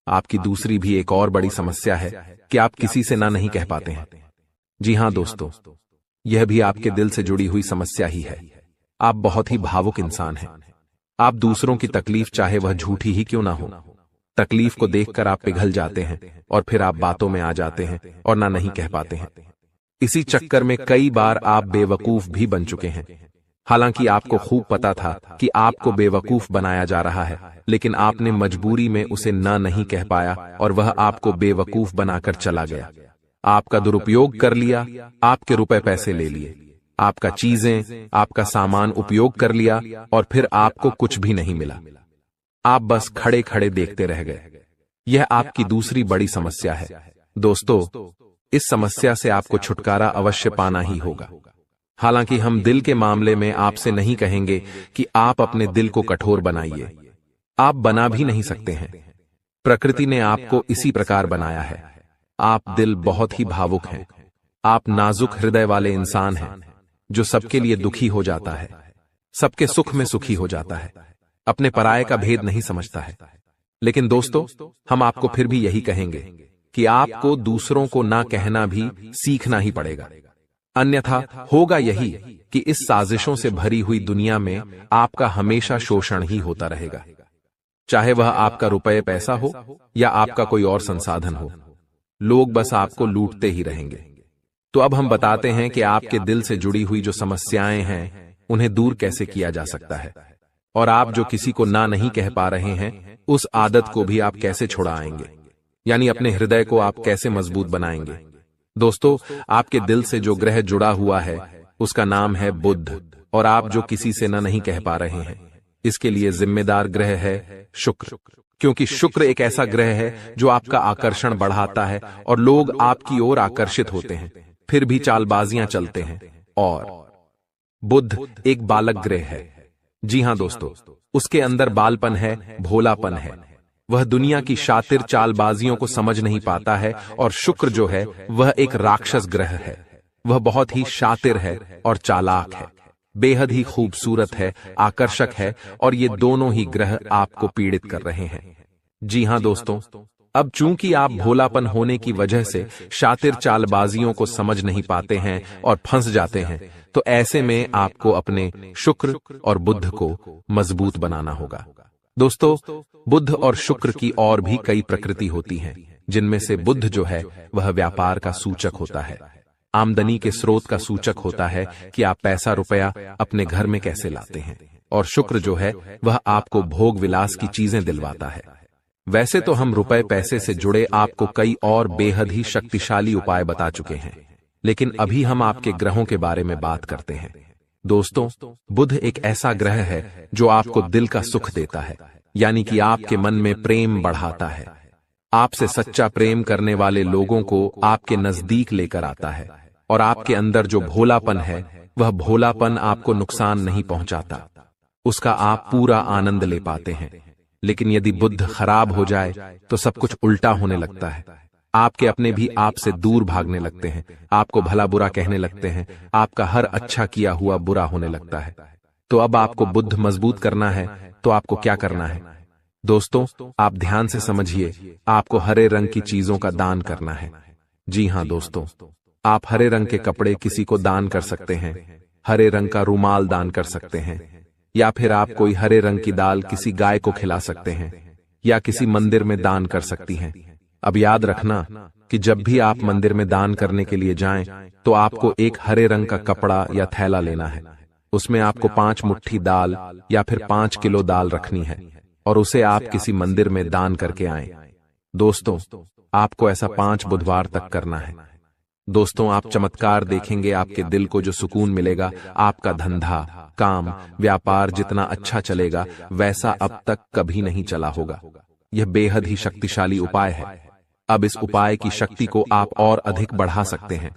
आपकी दूसरी भी एक और बड़ी समस्या है कि आप किसी से ना नहीं कह पाते हैं। जी हां दोस्तों, यह भी आपके दिल से जुड़ी हुई समस्या ही है। आप बहुत ही भावुक इंसान हैं। आप दूसरों की तकलीफ चाहे वह झूठी ही क्यों ना हो, तकलीफ को देखकर आप पिघल जाते हैं और फिर आप बातों में आ जाते हैं और ना नहीं कह पाते हैं। इसी चक्कर में कई बार आप बेवकूफ भी बन चुके हैं। हालांकि आपको खूब पता था कि आपको बेवकूफ बनाया जा रहा है, लेकिन आपने मजबूरी में उसे ना नहीं कह पाया और वह आपको बेवकूफ बनाकर चला गया। आपका दुरुपयोग कर लिया, आपके रुपए पैसे ले लिए, आपका चीजें, आपका सामान उपयोग कर लिया और फिर आपको कुछ भी नहीं मिला। आप बस खड़े खड़े देखते रह गए। यह आपकी दूसरी बड़ी समस्या है। दोस्तों, इस समस्या से आपको छुटकारा अवश्य पाना ही होगा। हालांकि हम दिल के मामले में आपसे नहीं कहेंगे कि आप अपने दिल को कठोर बनाइए, आप बना भी नहीं सकते हैं। प्रकृति ने आपको इसी प्रकार बनाया है। आप दिल बहुत ही भावुक हैं, आप नाजुक हृदय वाले इंसान हैं जो सबके लिए दुखी हो जाता है, सबके सुख में सुखी हो जाता है, अपने पराये का भेद नहीं समझता है। लेकिन दोस्तों, हम आपको फिर भी यही कहेंगे कि आपको दूसरों को ना कहना भी सीखना ही पड़ेगा। अन्यथा होगा यही कि इस साजिशों से भरी हुई दुनिया में आपका हमेशा शोषण ही होता रहेगा, चाहे वह आपका रुपये पैसा हो या आपका कोई और संसाधन हो। लोग बस आपको लूटते ही रहेंगे। तो अब हम बताते हैं कि आपके दिल से जुड़ी हुई जो समस्याएं हैं उन्हें दूर कैसे किया जा सकता है, और आप जो किसी को ना नहीं कह पा रहे हैं उस आदत को भी आप कैसे छुड़ाएंगे, यानी अपने हृदय को आप कैसे मजबूत बनाएंगे। दोस्तों, आपके दिल से जो ग्रह जुड़ा हुआ है उसका नाम है बुध, और आप जो किसी से ना नहीं कह पा रहे हैं इसके लिए जिम्मेदार ग्रह है शुक्र, क्योंकि शुक्र एक ऐसा ग्रह है जो आपका आकर्षण बढ़ाता है और लोग आपकी ओर आकर्षित होते हैं, फिर भी चालबाजियां चलते हैं। और बुध एक बालक ग्रह है। जी हां दोस्तों, उसके अंदर बालपन है, भोलापन है। वह दुनिया की शातिर चालबाजियों को समझ नहीं पाता है, और शुक्र जो है वह एक राक्षस ग्रह है। वह बहुत ही शातिर है और चालाक है, बेहद ही खूबसूरत है, आकर्षक है, और ये दोनों ही ग्रह आपको पीड़ित कर रहे हैं। जी हां दोस्तों, अब चूंकि आप भोलापन होने की वजह से शातिर चालबाजियों को समझ नहीं पाते हैं और फंस जाते हैं, तो ऐसे में आपको अपने शुक्र और बुध को मजबूत बनाना होगा। दोस्तों, बुध और शुक्र की और भी कई प्रकृति होती हैं, जिनमें से बुध जो है वह व्यापार का सूचक होता है, आमदनी के स्रोत का सूचक होता है कि आप पैसा रुपया अपने घर में कैसे लाते हैं, और शुक्र जो है वह आपको भोग विलास की चीजें दिलवाता है। वैसे तो हम रुपए पैसे से जुड़े आपको कई और बेहद ही शक्तिशाली उपाय बता चुके हैं, लेकिन अभी हम आपके ग्रहों के बारे में बात करते हैं। दोस्तों, बुध एक ऐसा ग्रह है जो आपको दिल का सुख देता है, यानी कि आपके मन में प्रेम बढ़ाता है, आपसे सच्चा प्रेम करने वाले लोगों को आपके नजदीक लेकर आता है, और आपके अंदर जो भोलापन है वह भोलापन आपको नुकसान नहीं पहुंचाता, उसका आप पूरा आनंद ले पाते हैं। लेकिन यदि बुद्ध खराब हो जाए तो सब कुछ उल्टा होने लगता है। आपके अपने भी आपसे दूर भागने लगते हैं, आपको भला बुरा कहने लगते हैं, आपका हर अच्छा किया हुआ बुरा होने लगता है। तो अब आपको बुद्ध मजबूत करना है तो आपको क्या करना है? दोस्तों, आप ध्यान से समझिए, आपको हरे रंग की चीजों का दान करना है। जी हां दोस्तों, आप हरे रंग के कपड़े किसी को दान कर सकते हैं, हरे रंग का रुमाल दान कर सकते हैं, या फिर आप कोई हरे रंग की दाल किसी गाय को खिला सकते हैं, या किसी मंदिर में दान कर सकती हैं। अब याद रखना कि जब भी आप मंदिर में दान करने के लिए जाएं, तो आपको एक हरे रंग का कपड़ा या थैला लेना है। उसमें आपको 5 मुट्ठी दाल या फिर 5 किलो दाल रखनी है और उसे आप किसी मंदिर में दान करके आएं। दोस्तों, आपको ऐसा 5 बुधवार तक करना है। दोस्तों, आप चमत्कार देखेंगे, आपके दिल को जो सुकून मिलेगा, आपका धंधा, काम, व्यापार जितना अच्छा चलेगा वैसा अब तक कभी नहीं चला होगा। यह बेहद ही शक्तिशाली उपाय है। अब इस उपाय की शक्ति को आप और अधिक बढ़ा सकते हैं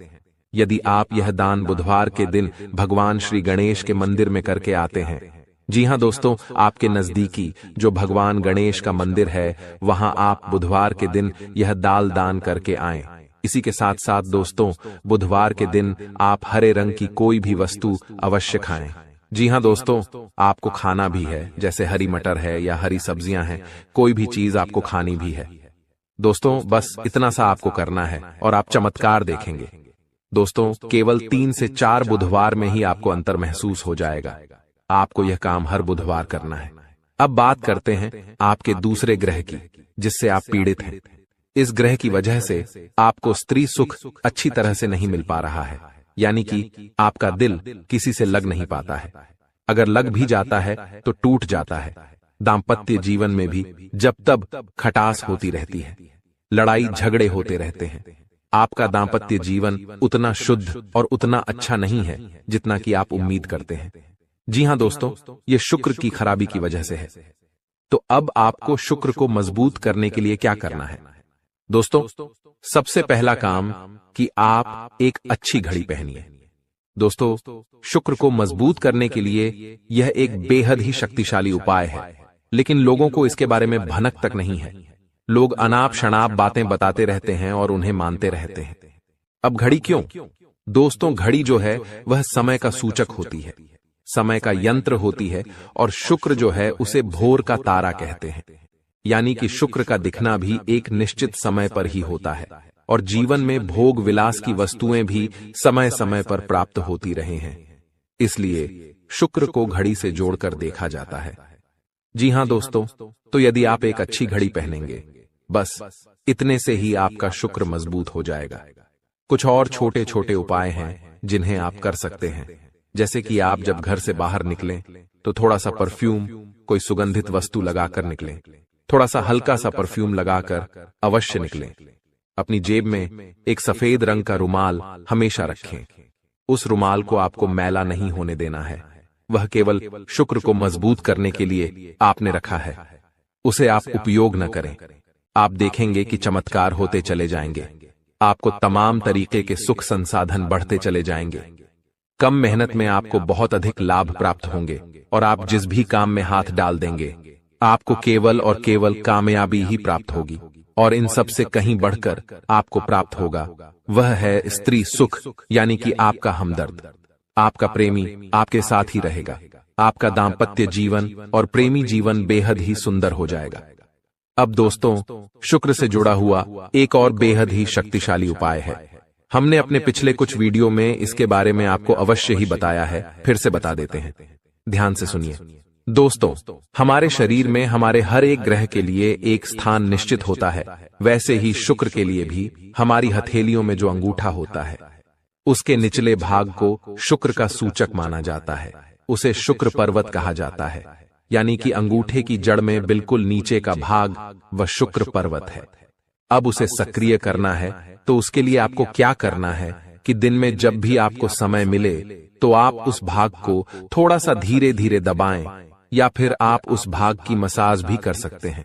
यदि आप यह दान बुधवार के दिन भगवान श्री गणेश के मंदिर में करके आते हैं। जी हां दोस्तों, आपके नजदीकी जो भगवान गणेश का मंदिर है, वहां आप बुधवार के दिन यह दाल दान करके आएं। इसी के साथ साथ दोस्तों, बुधवार के दिन आप हरे रंग की कोई भी वस्तु अवश्य खाएं। जी हां दोस्तों, आपको खाना भी है, जैसे हरी मटर है या हरी सब्जियां हैं, कोई भी चीज आपको खानी भी है। दोस्तों, बस इतना सा आपको करना है और आप चमत्कार देखेंगे। दोस्तों, केवल 3 से 4 बुधवार में ही आपको अंतर महसूस हो जाएगा। आपको यह काम हर बुधवार करना है। अब बात करते हैं आपके दूसरे ग्रह की, जिससे आप पीड़ित हैं। इस ग्रह की वजह से आपको स्त्री सुख अच्छी तरह से नहीं मिल पा रहा है, यानी कि आपका दिल किसी से लग नहीं पाता है। अगर लग भी जाता है तो टूट जाता है। दाम्पत्य जीवन में भी जब तब खटास होती रहती है, लड़ाई झगड़े होते रहते हैं। आपका दाम्पत्य जीवन उतना शुद्ध और उतना अच्छा नहीं है जितना कि आप उम्मीद करते हैं। जी हां दोस्तों, यह शुक्र की खराबी की वजह से है। तो अब आपको शुक्र को मजबूत करने के लिए क्या करना है? दोस्तों, सबसे पहला काम कि आप एक अच्छी घड़ी पहनिए। दोस्तों, शुक्र को मजबूत करने के लिए यह एक बेहद ही शक्तिशाली उपाय है, लेकिन लोगों को इसके बारे में भनक तक नहीं है। लोग अनाप शनाप बातें बताते रहते हैं और उन्हें मानते रहते हैं। अब घड़ी क्यों? दोस्तों, घड़ी जो है वह समय का सूचक होती है, समय का यंत्र होती है, और शुक्र जो है उसे भोर का तारा कहते हैं। यानी कि शुक्र का दिखना भी एक निश्चित समय पर ही होता है, और जीवन में भोग विलास की वस्तुएं भी समय समय पर प्राप्त होती रहे हैं। इसलिए शुक्र को घड़ी से जोड़कर देखा जाता है। जी हां दोस्तों, तो यदि आप एक अच्छी घड़ी पहनेंगे, बस इतने से ही आपका शुक्र मजबूत हो जाएगा। कुछ और छोटे छोटे उपाय हैं जिन्हें आप कर सकते हैं, जैसे कि आप जब घर से बाहर निकलें तो थोड़ा सा परफ्यूम, कोई सुगंधित वस्तु लगाकर निकलें। थोड़ा सा हल्का सा परफ्यूम लगाकर अवश्य निकलें। अपनी जेब में एक सफेद रंग का रुमाल हमेशा रखें। उस रुमाल को आपको मैला नहीं होने देना है, वह केवल शुक्र को मजबूत करने के लिए आपने रखा है। उसे आप उपयोग न करें। आप देखेंगे कि चमत्कार होते चले जाएंगे। आपको तमाम तरीके के सुख संसाधन बढ़ते चले जाएंगे। कम मेहनत में आपको बहुत अधिक लाभ प्राप्त होंगे, और आप जिस भी काम में हाथ डाल देंगे, आपको केवल और केवल कामयाबी ही प्राप्त होगी। और इन सब से कहीं बढ़कर आपको प्राप्त होगा, वह है स्त्री सुख, यानी कि आपका हमदर्द। आपका प्रेमी आपके साथ ही रहेगा। आपका दाम्पत्य जीवन और प्रेमी जीवन बेहद ही सुंदर हो जाएगा। अब दोस्तों, शुक्र से जुड़ा हुआ एक और बेहद ही शक्तिशाली उपाय है। हमने अपने पिछले कुछ वीडियो में इसके बारे में आपको अवश्य ही बताया है, फिर से बता देते हैं। ध्यान से सुनिए। दोस्तों, हमारे शरीर में हमारे हर एक ग्रह के लिए एक स्थान निश्चित होता है। वैसे ही शुक्र के लिए भी हमारी हथेलियों में जो अंगूठा होता है, उसके निचले भाग को शुक्र का सूचक माना जाता है। उसे शुक्र पर्वत कहा जाता है, यानी कि अंगूठे की जड़ में बिल्कुल नीचे का भाग वह शुक्र पर्वत है। अब उसे सक्रिय करना है, तो उसके लिए आपको क्या करना है कि दिन में जब भी आपको समय मिले तो आप उस भाग को थोड़ा सा धीरे धीरे दबाएं, या फिर आप उस भाग की मसाज भी कर सकते हैं।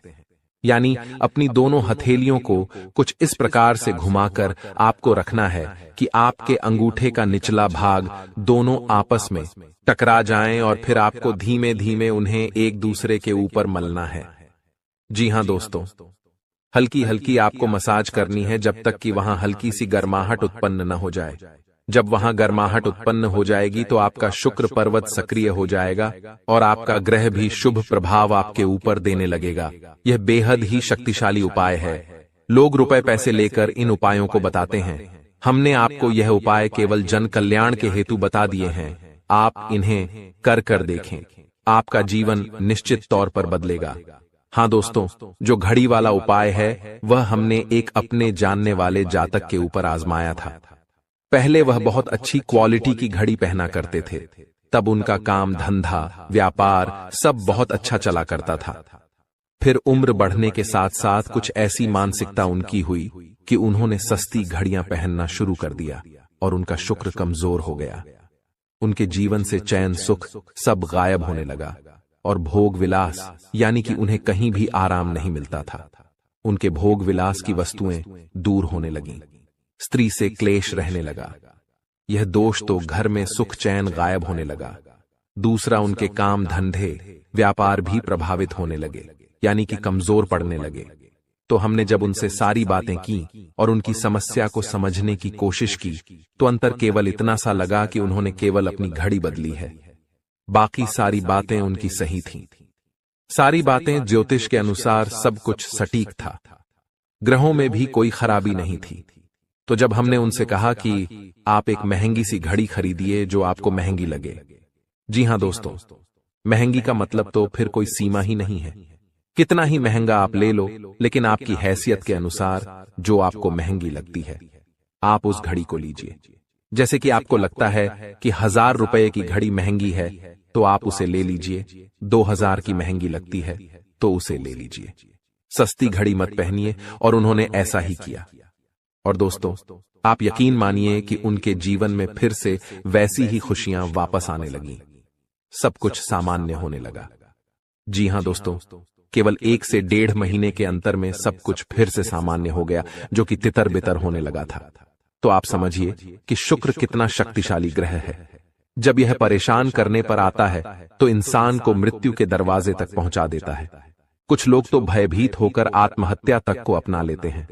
यानी अपनी दोनों हथेलियों को कुछ इस प्रकार से घुमाकर आपको रखना है कि आपके अंगूठे का निचला भाग दोनों आपस में टकरा जाएं और फिर आपको धीमे धीमे उन्हें एक दूसरे के ऊपर मलना है। जी हां दोस्तों, हल्की हल्की आपको मसाज करनी है जब तक कि वहां हल्की सी गर्माहट उत्पन्न न हो जाए। जब वहां गर्माहट उत्पन्न हो जाएगी तो आपका शुक्र पर्वत सक्रिय हो जाएगा और आपका ग्रह भी शुभ प्रभाव आपके ऊपर देने लगेगा। यह बेहद ही शक्तिशाली उपाय है। लोग रुपए पैसे लेकर इन उपायों को बताते हैं। हमने आपको यह उपाय केवल जन कल्याण के हेतु बता दिए हैं। आप इन्हें कर देखें, आपका जीवन निश्चित तौर पर बदलेगा। हाँ दोस्तों, जो घड़ी वाला उपाय है वह हमने एक अपने जानने वाले जातक के ऊपर आजमाया था। पहले वह बहुत अच्छी क्वालिटी की घड़ी पहना करते थे। तब उनका काम धंधा व्यापार सब बहुत अच्छा चला करता था। फिर उम्र बढ़ने के साथ साथ कुछ ऐसी मानसिकता उनकी हुई कि उन्होंने सस्ती घड़ियां पहनना शुरू कर दिया और उनका शुक्र कमजोर हो गया। उनके जीवन से चैन सुख सब गायब होने लगा और भोग विलास यानी कि उन्हें कहीं भी आराम नहीं मिलता था। उनके भोग विलास की वस्तुएं दूर होने लगीं। स्त्री से क्लेश रहने लगा। यह दोष तो घर में सुख चैन गायब होने लगा। दूसरा, उनके काम धंधे व्यापार भी प्रभावित होने लगे यानी कि कमजोर पड़ने लगे। तो हमने जब उनसे सारी बातें की और उनकी समस्या को समझने की कोशिश की तो अंतर केवल इतना सा लगा कि उन्होंने केवल अपनी घड़ी बदली है। बाकी सारी बातें उनकी सही थीं। सारी बातें ज्योतिष के अनुसार सब कुछ सटीक था। ग्रहों में भी कोई खराबी नहीं थी। तो जब हमने उनसे कहा कि आप एक महंगी सी घड़ी खरीदिए जो आपको महंगी लगे। जी हां दोस्तों, महंगी का मतलब तो फिर कोई सीमा ही नहीं है। कितना ही महंगा आप ले लो, लेकिन आपकी हैसियत के अनुसार जो आपको महंगी लगती है आप उस घड़ी को लीजिए। जैसे कि आपको लगता है कि 1000 रुपए की घड़ी महंगी है तो आप उसे ले लीजिए। 2000 की महंगी लगती है तो उसे ले लीजिए। सस्ती घड़ी मत पहनिए। और उन्होंने ऐसा ही किया। और दोस्तों, आप यकीन मानिए कि उनके जीवन में फिर से वैसी ही खुशियां वापस आने लगीं। सब कुछ सामान्य होने लगा। जी हां दोस्तों, केवल 1 से 1.5 महीने के अंतर में सब कुछ फिर से सामान्य हो गया, जो कि तितर बितर होने लगा था। तो आप समझिए कि शुक्र कितना शक्तिशाली ग्रह है। जब यह परेशान करने पर आता है तो इंसान को मृत्यु के दरवाजे तक पहुंचा देता है। कुछ लोग तो भयभीत होकर आत्महत्या तक को अपना लेते हैं,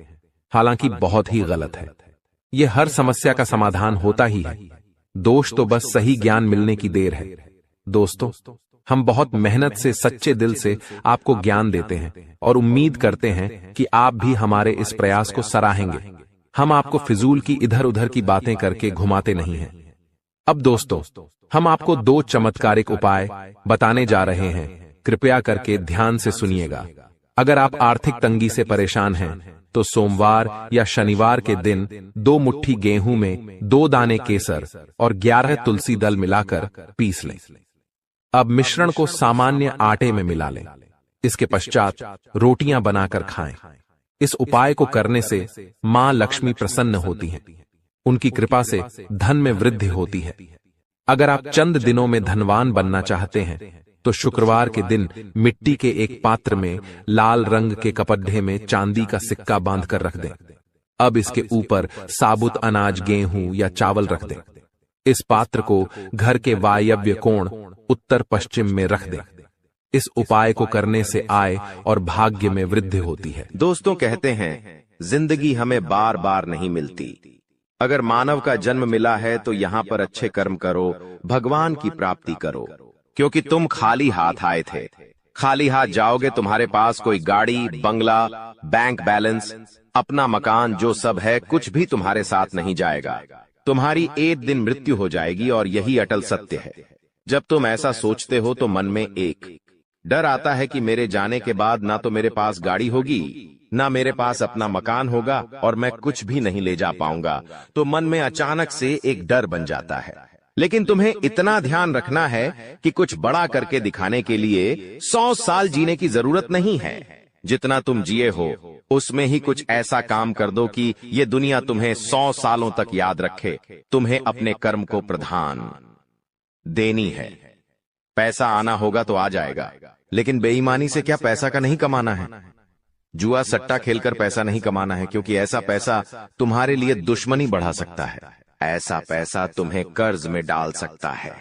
हालांकि बहुत ही गलत है। यह हर समस्या का समाधान होता ही है। दोष तो बस सही ज्ञान मिलने की देर है। दोस्तों, हम बहुत मेहनत से सच्चे दिल से आपको ज्ञान देते हैं और उम्मीद करते हैं कि आप भी हमारे इस प्रयास को सराहेंगे। हम आपको फिजूल की इधर उधर की बातें करके घुमाते नहीं हैं। अब दोस्तों, हम आपको 2 चमत्कारिक उपाय बताने जा रहे हैं। कृपया करके ध्यान से सुनिएगा। अगर आप आर्थिक तंगी से परेशान हैं तो सोमवार या शनिवार के दिन 2 मुट्ठी गेहूं में 2 दाने केसर और 11 तुलसी दल मिलाकर पीस लें। अब मिश्रण को सामान्य आटे में मिला लें। इसके पश्चात रोटियां बनाकर खाएं। इस उपाय को करने से मां लक्ष्मी प्रसन्न होती हैं। उनकी कृपा से धन में वृद्धि होती है। अगर आप चंद दिनों में धनवान बनना चाहते हैं तो शुक्रवार के दिन मिट्टी के एक पात्र में लाल रंग के कपड्ढे में चांदी का सिक्का बांधकर रख दें। अब इसके ऊपर साबुत अनाज गेहूं या चावल रख दें। इस पात्र को घर के वायव्य कोण उत्तर पश्चिम में रख दें। इस उपाय को करने से आय और भाग्य में वृद्धि होती है। दोस्तों, कहते हैं जिंदगी हमें बार बार नहीं मिलती। अगर मानव का जन्म मिला है तो यहाँ पर अच्छे कर्म करो, भगवान की प्राप्ति करो, क्योंकि तुम खाली हाथ आए थे। खाली हाथ जाओगे, तुम्हारे पास कोई गाड़ी, बंगला, बैंक बैलेंस, अपना मकान जो सब है कुछ भी तुम्हारे साथ नहीं जाएगा। तुम्हारी एक दिन मृत्यु हो जाएगी और यही अटल सत्य है। जब तुम ऐसा सोचते हो तो मन में एक डर आता है कि मेरे जाने के बाद ना तो मेरे पास गाड़ी होगी, ना मेरे पास अपना मकान होगा और मैं कुछ भी नहीं ले जा पाऊंगा। तो मन में अचानक से एक डर बन जाता है। लेकिन तुम्हें इतना ध्यान रखना है कि कुछ बड़ा करके दिखाने के लिए 100 साल जीने की जरूरत नहीं है। जितना तुम जिए हो उसमें ही कुछ ऐसा काम कर दो कि ये दुनिया तुम्हें 100 सालों तक याद रखे। तुम्हें अपने कर्म को प्रधान देनी है। पैसा आना होगा तो आ जाएगा, लेकिन बेईमानी से क्या पैसा का नहीं कमाना है। जुआ सट्टा खेलकर पैसा नहीं कमाना है, क्योंकि ऐसा पैसा तुम्हारे लिए दुश्मनी बढ़ा सकता है। ऐसा पैसा तुम्हें कर्ज में डाल सकता है।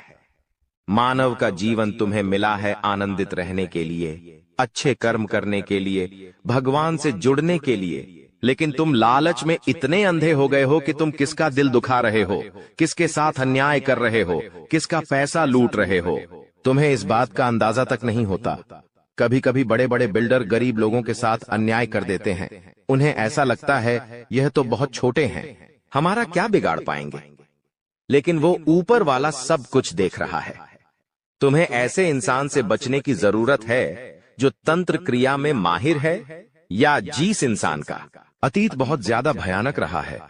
मानव का जीवन तुम्हें मिला है आनंदित रहने के लिए, अच्छे कर्म करने के लिए, भगवान से जुड़ने के लिए, लेकिन तुम लालच में इतने अंधे हो गए हो कि तुम किसका दिल दुखा रहे हो, किसके साथ अन्याय कर रहे हो, किसका पैसा लूट रहे हो, तुम्हें इस बात का अंदाजा तक नहीं होता। कभी कभी बड़े बड़े बिल्डर गरीब लोगों के साथ अन्याय कर देते हैं। उन्हें ऐसा लगता है यह तो बहुत छोटे हैं, हमारा क्या बिगाड़ पाएंगे, लेकिन वो ऊपर वाला सब कुछ देख रहा है। तुम्हें ऐसे इंसान से बचने की जरूरत है जो तंत्र क्रिया में माहिर है, या जिस इंसान का अतीत बहुत ज्यादा भयानक रहा है,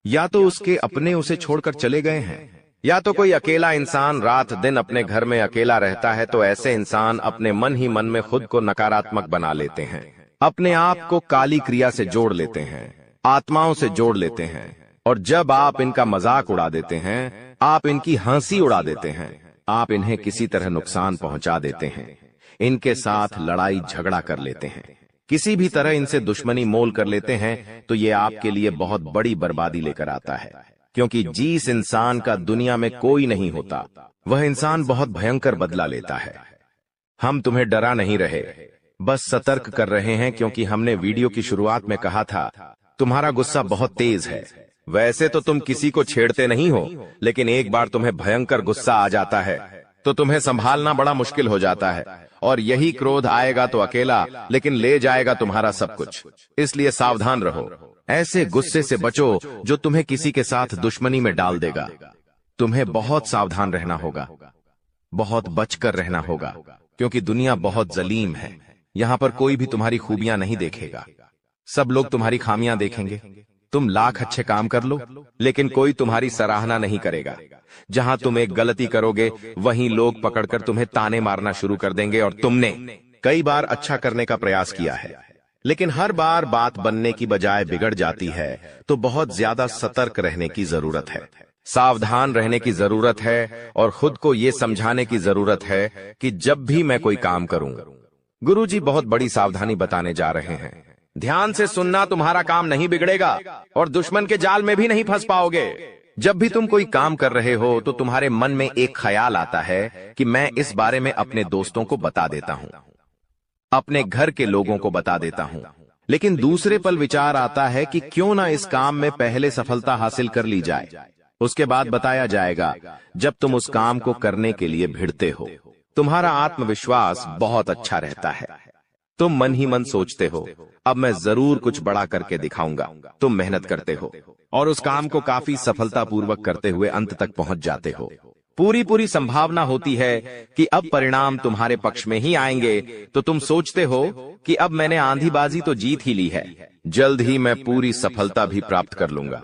या तो उसके अपने उसे छोड़कर चले गए हैं, या तो कोई अकेला इंसान रात दिन अपने घर में अकेला रहता है। तो ऐसे इंसान अपने मन ही मन में खुद को नकारात्मक बना लेते हैं, अपने आप को काली क्रिया से जोड़ लेते हैं, आत्माओं से जोड़ लेते हैं, और जब आप इनका मजाक उड़ा देते हैं, आप इनकी हंसी उड़ा देते हैं, आप इन्हें किसी तरह नुकसान पहुंचा देते हैं, इनके साथ लड़ाई झगड़ा कर लेते हैं, किसी भी तरह इनसे दुश्मनी मोल कर लेते हैं, तो ये आपके लिए बहुत बड़ी बर्बादी लेकर आता है। क्योंकि जिस इंसान का दुनिया में कोई नहीं होता, वह इंसान बहुत भयंकर बदला लेता है। हम तुम्हें डरा नहीं रहे, बस सतर्क कर रहे हैं, क्योंकि हमने वीडियो की शुरुआत में कहा था तुम्हारा गुस्सा बहुत तेज है। वैसे तो तुम किसी को छेड़ते नहीं हो, लेकिन एक बार तुम्हें भयंकर गुस्सा आ जाता है तो तुम्हें संभालना बड़ा मुश्किल हो जाता है, और यही क्रोध आएगा तो अकेला, लेकिन ले जाएगा तुम्हारा सब कुछ। इसलिए सावधान रहो, ऐसे गुस्से से बचो जो तुम्हें किसी के साथ दुश्मनी में डाल देगा। तुम्हें बहुत सावधान रहना होगा, बहुत बचकर रहना होगा, क्योंकि दुनिया बहुत जलीम है। यहाँ पर कोई भी तुम्हारी खूबियां नहीं देखेगा, सब लोग तुम्हारी खामियां देखेंगे। तुम लाख अच्छे काम कर लो, लेकिन कोई तुम्हारी सराहना नहीं करेगा। जहां तुम एक गलती करोगे, वहीं लोग पकड़कर तुम्हें ताने मारना शुरू कर देंगे। और तुमने कई बार अच्छा करने का प्रयास किया है, लेकिन हर बार बात बनने की बजाय बिगड़ जाती है। तो बहुत ज्यादा सतर्क रहने की जरूरत है, सावधान रहने की जरूरत है, और खुद को ये समझाने की जरूरत है कि जब भी मैं कोई काम करूं, गुरुजी बहुत बड़ी सावधानी बताने जा रहे हैं। ध्यान से सुनना, तुम्हारा काम नहीं बिगड़ेगा और दुश्मन के जाल में भी नहीं फंस पाओगे। जब भी तुम कोई काम कर रहे हो, तो तुम्हारे मन में एक ख्याल आता है कि मैं इस बारे में अपने दोस्तों को बता देता हूं, अपने घर के लोगों को बता देता हूं, लेकिन दूसरे पल विचार आता है कि क्यों ना इस काम में पहले सफलता हासिल कर ली जाए, उसके बाद बताया जाएगा। जब तुम उस काम को करने के लिए भिड़ते हो, तुम्हारा आत्मविश्वास बहुत अच्छा रहता है। तुम मन ही मन सोचते हो, अब मैं जरूर कुछ बड़ा करके दिखाऊंगा। तुम मेहनत करते हो और उस काम को काफी सफलतापूर्वक करते हुए अंत तक पहुंच जाते हो। पूरी संभावना होती है कि अब परिणाम तुम्हारे पक्ष में ही आएंगे, तो तुम सोचते हो कि अब मैंने आंधीबाजी तो जीत ही ली है, जल्द ही मैं पूरी सफलता भी प्राप्त कर लूंगा।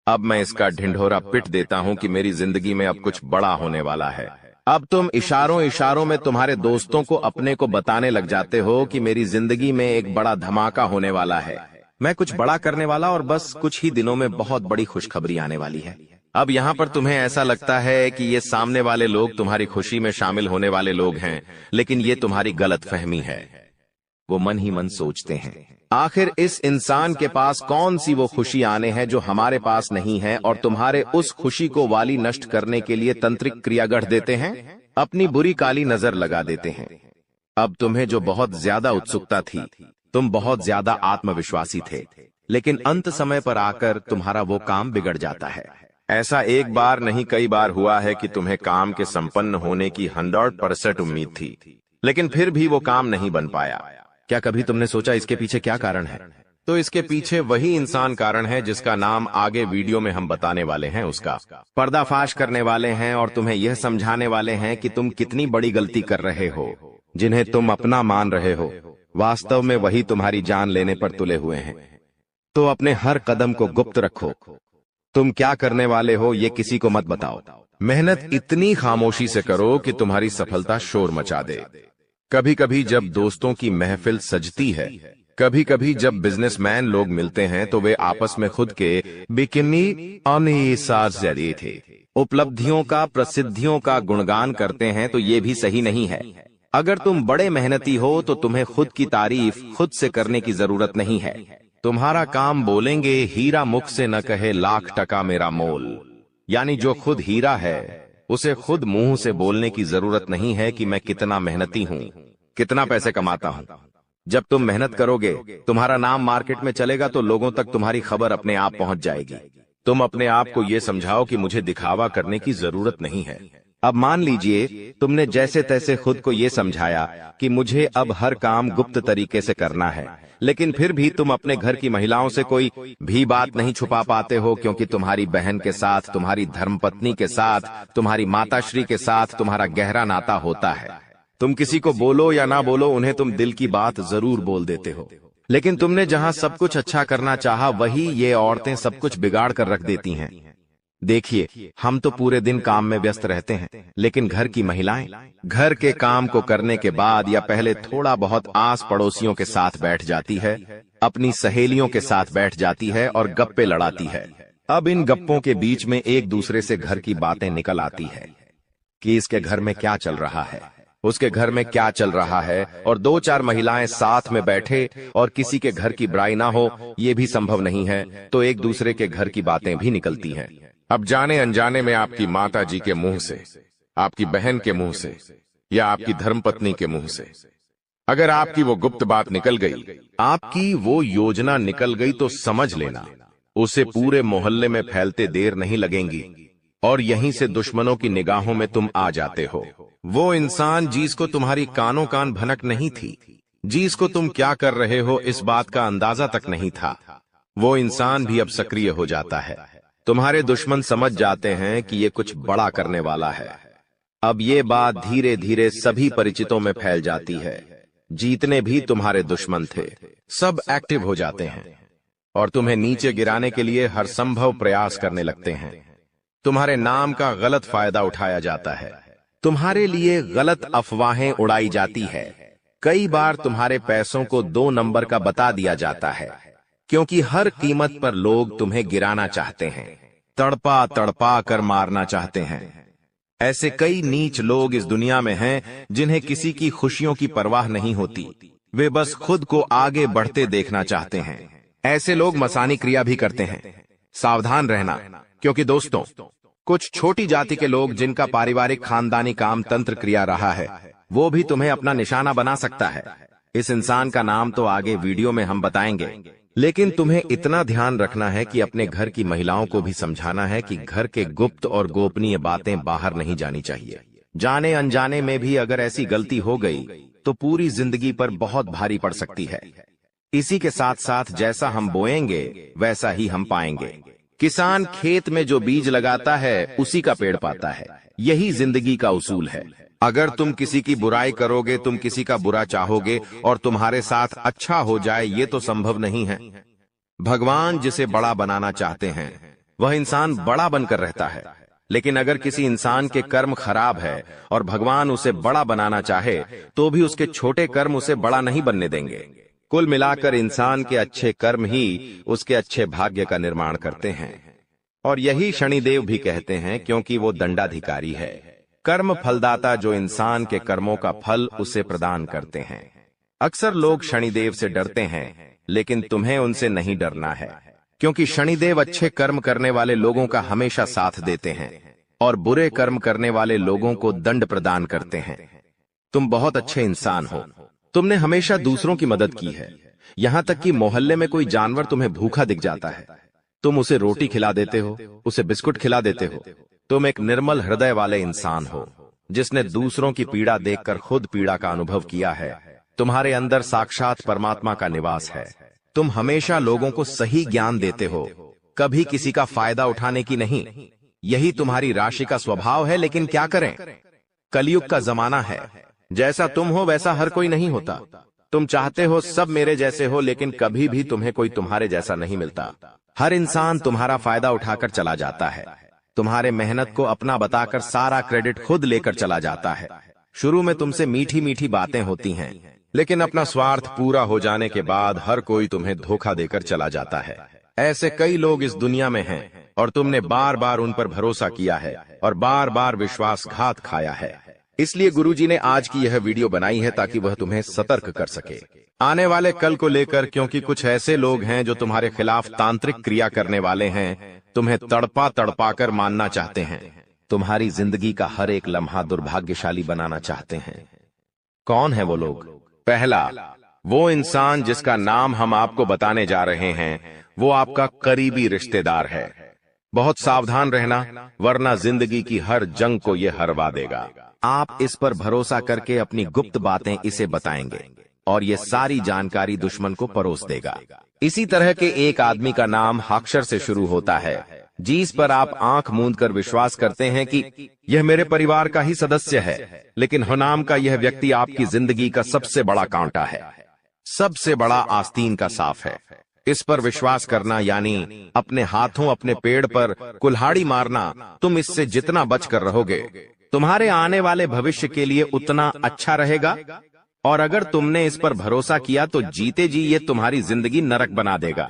अब मैं इसका ढिंढोरा पिट देता हूं कि मेरी जिंदगी में अब कुछ बड़ा होने वाला है। अब तुम इशारों में तुम्हारे दोस्तों को अपने को बताने लग जाते हो कि मेरी जिंदगी में एक बड़ा धमाका होने वाला है, मैं कुछ बड़ा करने वाला, और बस कुछ ही दिनों में बहुत बड़ी खुशखबरी आने वाली है। अब यहाँ पर तुम्हें ऐसा लगता है कि ये सामने वाले लोग तुम्हारी खुशी में शामिल होने वाले लोग हैं, लेकिन ये तुम्हारी गलतफहमी है। वो मन ही मन सोचते हैं, आखिर इस इंसान के पास कौन सी वो खुशी आने हैं जो हमारे पास नहीं है, और तुम्हारे उस खुशी को वाली नष्ट करने के लिए तंत्रिक क्रिया गढ़ देते हैं, अपनी बुरी काली नजर लगा देते हैं। अब तुम्हें जो बहुत ज्यादा उत्सुकता थी, तुम बहुत ज्यादा आत्मविश्वासी थे, लेकिन अंत समय पर आकर तुम्हारा वो काम बिगड़ जाता है। ऐसा एक बार नहीं कई बार हुआ है कि तुम्हें काम के संपन्न होने की 100% उम्मीद थी, लेकिन फिर भी वो काम नहीं बन पाया। क्या कभी तुमने सोचा इसके पीछे क्या कारण है? तो इसके पीछे वही इंसान कारण है जिसका नाम आगे वीडियो में हम बताने वाले हैं। उसका पर्दाफाश करने वाले हैं और तुम्हें यह समझाने वाले हैं कि तुम कितनी बड़ी गलती कर रहे हो। जिन्हें तुम अपना मान रहे हो, वास्तव में वही तुम्हारी जान लेने पर तुले हुए हैं। तो अपने हर कदम को गुप्त रखो। तुम क्या करने वाले हो ये किसी को मत बताओ। मेहनत इतनी खामोशी से करो कि तुम्हारी सफलता शोर मचा दे। कभी कभी जब दोस्तों की महफिल सजती है, कभी कभी जब बिजनेसमैन लोग मिलते हैं, तो वे आपस में खुद के बिकिनी उपलब्धियों का, प्रसिद्धियों का गुणगान करते हैं, तो ये भी सही नहीं है। अगर तुम बड़े मेहनती हो तो तुम्हें खुद की तारीफ खुद से करने की जरूरत नहीं है। तुम्हारा काम बोलेंगे हीरा मुख से न कहे लाख टका मेरा मोल। यानी जो खुद हीरा है उसे खुद मुंह से बोलने की जरूरत नहीं है कि मैं कितना मेहनती हूं, कितना पैसे कमाता हूं। जब तुम मेहनत करोगे, तुम्हारा नाम मार्केट में चलेगा तो लोगों तक तुम्हारी खबर अपने आप पहुंच जाएगी। तुम अपने आप को यह समझाओ कि मुझे दिखावा करने की जरूरत नहीं है। अब मान लीजिए तुमने जैसे तैसे खुद को यह समझाया कि मुझे अब हर काम गुप्त तरीके से करना है, लेकिन फिर भी तुम अपने घर की महिलाओं से कोई भी बात नहीं छुपा पाते हो, क्योंकि तुम्हारी बहन के साथ, तुम्हारी धर्मपत्नी के साथ, तुम्हारी माताश्री के साथ तुम्हारा गहरा नाता होता है। तुम किसी को बोलो या ना बोलो, उन्हें तुम दिल की बात जरूर बोल देते हो। लेकिन तुमने जहां सब कुछ अच्छा करना चाहा, वही ये औरतें सब कुछ बिगाड़ कर रख देती हैं। देखिए, हम तो पूरे दिन काम में व्यस्त रहते हैं, लेकिन घर की महिलाएं घर के काम को करने के बाद या पहले थोड़ा बहुत आस पड़ोसियों के साथ बैठ जाती है, अपनी सहेलियों के साथ बैठ जाती है और गप्पे लड़ाती है। अब इन गप्पों के बीच में एक दूसरे से घर की बातें निकल आती है कि इसके घर में क्या चल रहा है, उसके घर में क्या चल रहा है, और दो चार महिलाएं साथ में बैठे और किसी के घर की बुराई ना हो, ये भी संभव नहीं है, तो एक दूसरे के घर की बातें भी निकलती हैं। अब जाने अनजाने में आपकी माता जी के मुंह से, आपकी बहन के मुंह से या आपकी धर्मपत्नी के मुंह से अगर आपकी वो गुप्त बात निकल गई, आपकी वो योजना निकल गई, तो समझ लेना उसे पूरे मोहल्ले में फैलते देर नहीं लगेंगी और यहीं से दुश्मनों की निगाहों में तुम आ जाते हो। वो इंसान जिसको तुम्हारी कानों कान भनक नहीं थी, जिसको तुम क्या कर रहे हो इस बात का अंदाजा तक नहीं था, वो इंसान भी अब सक्रिय हो जाता है। तुम्हारे दुश्मन समझ जाते हैं कि ये कुछ बड़ा करने वाला है। अब ये बात धीरे धीरे सभी परिचितों में फैल जाती है। जितने भी तुम्हारे दुश्मन थे सब एक्टिव हो जाते हैं और तुम्हें नीचे गिराने के लिए हर संभव प्रयास करने लगते हैं। तुम्हारे नाम का गलत फायदा उठाया जाता है, तुम्हारे लिए गलत अफवाहें उड़ाई जाती है। कई बार तुम्हारे पैसों को 2 नंबर का बता दिया जाता है, क्योंकि हर कीमत पर लोग तुम्हें गिराना चाहते हैं, तड़पा तड़पा कर मारना चाहते हैं। ऐसे कई नीच लोग इस दुनिया में हैं जिन्हें किसी की खुशियों की परवाह नहीं होती, वे बस खुद को आगे बढ़ते देखना चाहते हैं। ऐसे लोग मसानी क्रिया भी करते हैं। सावधान रहना, क्योंकि दोस्तों, कुछ छोटी जाति के लोग जिनका पारिवारिक खानदानी काम तंत्र क्रिया रहा है, वो भी तुम्हें अपना निशाना बना सकता है। इस इंसान का नाम तो आगे वीडियो में हम बताएंगे, लेकिन तुम्हें इतना ध्यान रखना है कि अपने घर की महिलाओं को भी समझाना है कि घर के गुप्त और गोपनीय बातें बाहर नहीं जानी चाहिए। जाने अनजाने में भी अगर ऐसी गलती हो गई तो पूरी जिंदगी पर बहुत भारी पड़ सकती है। इसी के साथ साथ जैसा हम बोएंगे वैसा ही हम पाएंगे। किसान खेत में जो बीज लगाता है उसी का पेड़ पाता है, यही जिंदगी का उसूल है। अगर तुम किसी की बुराई करोगे, तुम किसी का बुरा चाहोगे और तुम्हारे साथ अच्छा हो जाए, ये तो संभव नहीं है। भगवान जिसे बड़ा बनाना चाहते हैं वह इंसान बड़ा बनकर रहता है, लेकिन अगर किसी इंसान के कर्म खराब है और भगवान उसे बड़ा बनाना चाहे तो भी उसके छोटे कर्म उसे बड़ा नहीं बनने देंगे। कुल मिलाकर इंसान के अच्छे कर्म ही उसके अच्छे भाग्य का निर्माण करते हैं, और यही शनिदेव भी कहते हैं, क्योंकि वो दंडाधिकारी है, कर्म फलदाता, जो इंसान के कर्मों का फल उसे प्रदान करते हैं। अक्सर लोग शनिदेव से डरते हैं, लेकिन तुम्हें उनसे नहीं डरना है, क्योंकि शनिदेव अच्छे कर्म करने वाले लोगों का हमेशा साथ देते हैं और बुरे कर्म करने वाले लोगों को दंड प्रदान करते हैं। तुम बहुत अच्छे इंसान हो, तुमने हमेशा दूसरों की मदद की है। यहां तक कि मोहल्ले में कोई जानवर तुम्हें भूखा दिख जाता है, तुम उसे रोटी खिला देते हो, उसे बिस्कुट खिला देते हो। तुम एक निर्मल हृदय वाले इंसान हो, जिसने दूसरों की पीड़ा देखकर खुद पीड़ा का अनुभव किया है। तुम्हारे अंदर साक्षात परमात्मा का निवास है। तुम हमेशा लोगों को सही ज्ञान देते हो, कभी किसी का फायदा उठाने की नहीं। यही तुम्हारी राशि का स्वभाव है, लेकिन क्या करें, कलयुग का जमाना है। जैसा तुम हो वैसा हर कोई नहीं होता। तुम चाहते हो सब मेरे जैसे हो, लेकिन कभी भी तुम्हें कोई तुम्हारे जैसा नहीं मिलता। हर इंसान तुम्हारा फायदा उठाकर चला जाता है, तुम्हारे मेहनत को अपना बताकर सारा क्रेडिट खुद लेकर चला जाता है। शुरू में तुमसे मीठी मीठी बातें होती हैं, लेकिन अपना स्वार्थ पूरा हो जाने के बाद हर कोई तुम्हें धोखा देकर चला जाता है। ऐसे कई लोग इस दुनिया में हैं और तुमने बार बार उन पर भरोसा किया है और बार बार विश्वासघात खाया है। इसलिए गुरुजी ने आज की यह वीडियो बनाई है ताकि वह तुम्हें सतर्क कर सके आने वाले कल को लेकर, क्योंकि कुछ ऐसे लोग हैं जो तुम्हारे खिलाफ तांत्रिक क्रिया करने वाले हैं, तुम्हें तड़पा तड़पा कर मानना चाहते हैं, तुम्हारी जिंदगी का हर एक लम्हा दुर्भाग्यशाली बनाना चाहते हैं। कौन है वो लोग? पहला, वो इंसान जिसका नाम हम आपको बताने जा रहे हैं, वो आपका करीबी रिश्तेदार है। बहुत सावधान रहना, वरना जिंदगी की हर जंग को ये हरवा देगा। आप इस पर भरोसा करके अपनी गुप्त बातें इसे बताएंगे और ये सारी जानकारी दुश्मन को परोस देगा। इसी तरह के एक आदमी का नाम अक्षर से शुरू होता है, जिस पर आप आंख मूंद कर विश्वास करते हैं कि यह मेरे परिवार का ही सदस्य है, लेकिन नाम का यह व्यक्ति आपकी जिंदगी का सबसे बड़ा कांटा है, सबसे बड़ा आस्तीन का साफ है। इस पर विश्वास करना यानी अपने हाथों अपने पेड़ पर कुल्हाड़ी मारना। तुम इससे जितना बचकर रहोगे, तुम्हारे आने वाले भविष्य के लिए उतना अच्छा रहेगा। और अगर तुमने इस पर भरोसा किया तो जीते जी ये तुम्हारी जिंदगी नरक बना देगा।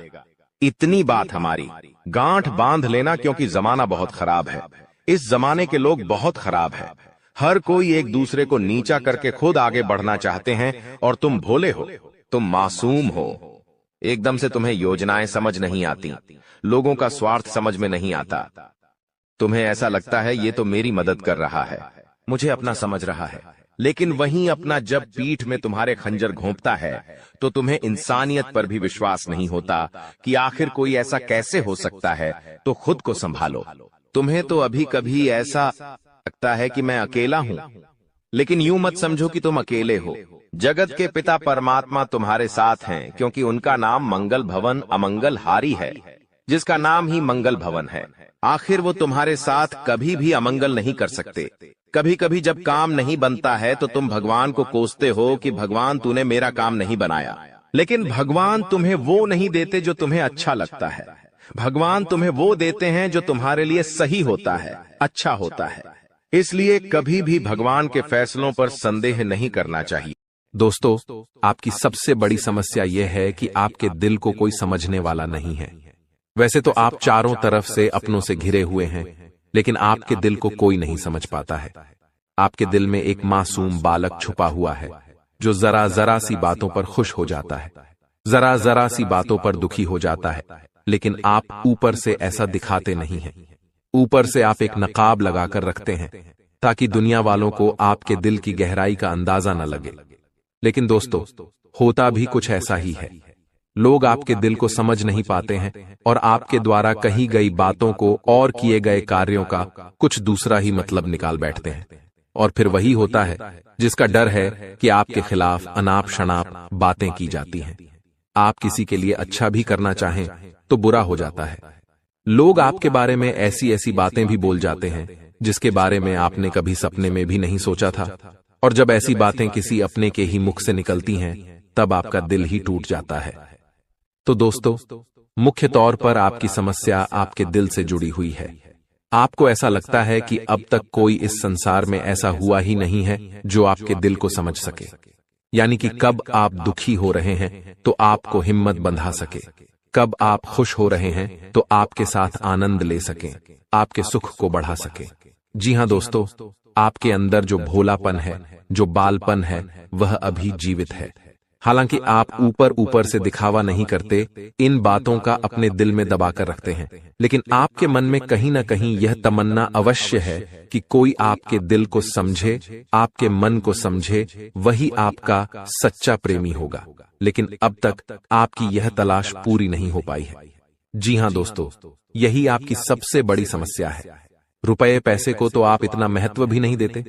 इतनी बात हमारी, गांठ बांध लेना, क्योंकि जमाना बहुत खराब है। इस जमाने के लोग बहुत खराब है। हर कोई एक दूसरे को नीचा करके खुद आगे बढ़ना चाहते हैं, और तुम भोले हो, तुम मासूम हो। एकदम से तुम्हें योजनाएं समझ नहीं आती, लोगों का स्वार्थ समझ में नहीं आता। तुम्हें ऐसा लगता है ये तो मेरी मदद कर रहा है, मुझे अपना समझ रहा है, लेकिन वहीं अपना जब पीठ में तुम्हारे खंजर घोंपता है तो तुम्हें इंसानियत पर भी विश्वास नहीं होता कि आखिर कोई ऐसा कैसे हो सकता है। तो खुद को संभालो। तुम्हें तो अभी कभी ऐसा लगता है कि मैं अकेला हूं, लेकिन यूं मत समझो कि तुम अकेले हो। जगत के पिता परमात्मा तुम्हारे साथ हैं, क्योंकि उनका नाम मंगल भवन अमंगल हारी है, जिसका नाम ही मंगल भवन है। आखिर वो तुम्हारे साथ कभी भी अमंगल नहीं कर सकते। कभी कभी जब काम नहीं बनता है तो तुम भगवान को कोसते हो कि भगवान तूने मेरा काम नहीं बनाया, लेकिन भगवान तुम्हें वो नहीं देते जो तुम्हें अच्छा लगता है। भगवान तुम्हें वो देते हैं जो तुम्हारे लिए सही होता है, अच्छा होता है। इसलिए कभी भी भगवान के फैसलों पर संदेह नहीं करना चाहिए। दोस्तों, आपकी सबसे बड़ी समस्या यह है कि आपके दिल को कोई समझने वाला नहीं है। वैसे तो आप चारों तरफ से अपनों से घिरे हुए हैं, लेकिन आपके दिल को कोई नहीं समझ पाता है। आपके दिल में एक मासूम बालक छुपा हुआ है, जो जरा जरा सी बातों पर खुश हो जाता है, जरा जरा सी बातों पर दुखी हो जाता है, लेकिन आप ऊपर से ऐसा दिखाते नहीं हैं। ऊपर से आप एक नकाब लगाकर रखते हैं ताकि दुनिया वालों को आपके दिल की गहराई का अंदाजा न लगे। लेकिन दोस्तों, होता भी कुछ ऐसा ही है। लोग आपके दिल को समझ नहीं पाते हैं और आपके द्वारा कही गई बातों को और किए गए कार्यों का कुछ दूसरा ही मतलब निकाल बैठते हैं। और फिर वही होता है जिसका डर है कि आपके खिलाफ अनाप शनाप बातें की जाती हैं। आप किसी के लिए अच्छा भी करना चाहें तो बुरा हो जाता है। लोग आपके बारे में ऐसी ऐसी बातें भी बोल जाते हैं जिसके बारे में आपने कभी सपने में भी नहीं सोचा था। और जब ऐसी बातें किसी अपने के ही मुख से निकलती हैं, तब आपका दिल ही टूट जाता है। तो दोस्तों, मुख्य तौर पर आपकी समस्या आपके दिल से जुड़ी हुई है। आपको ऐसा लगता है कि अब तक कोई इस संसार में ऐसा हुआ ही नहीं है जो आपके दिल को समझ सके। यानी कि कब आप दुखी हो रहे हैं तो आपको हिम्मत बंधा सके, कब आप खुश हो रहे हैं तो आपके साथ आनंद ले सके, आपके सुख को बढ़ा सके। जी हां दोस्तों, आपके अंदर जो भोलापन है, जो बालपन है, वह अभी जीवित है। हालांकि आप ऊपर ऊपर से दिखावा नहीं करते, इन बातों का अपने दिल में दबाकर रखते हैं, लेकिन आपके मन में कहीं ना कहीं यह तमन्ना अवश्य है कि कोई आपके दिल को समझे, आपके मन को समझे, वही आपका सच्चा प्रेमी होगा। लेकिन अब तक आपकी यह तलाश पूरी नहीं हो पाई है। जी हां दोस्तों, यही आपकी सबसे बड़ी समस्या है। रुपए पैसे को तो आप इतना महत्व भी नहीं देते।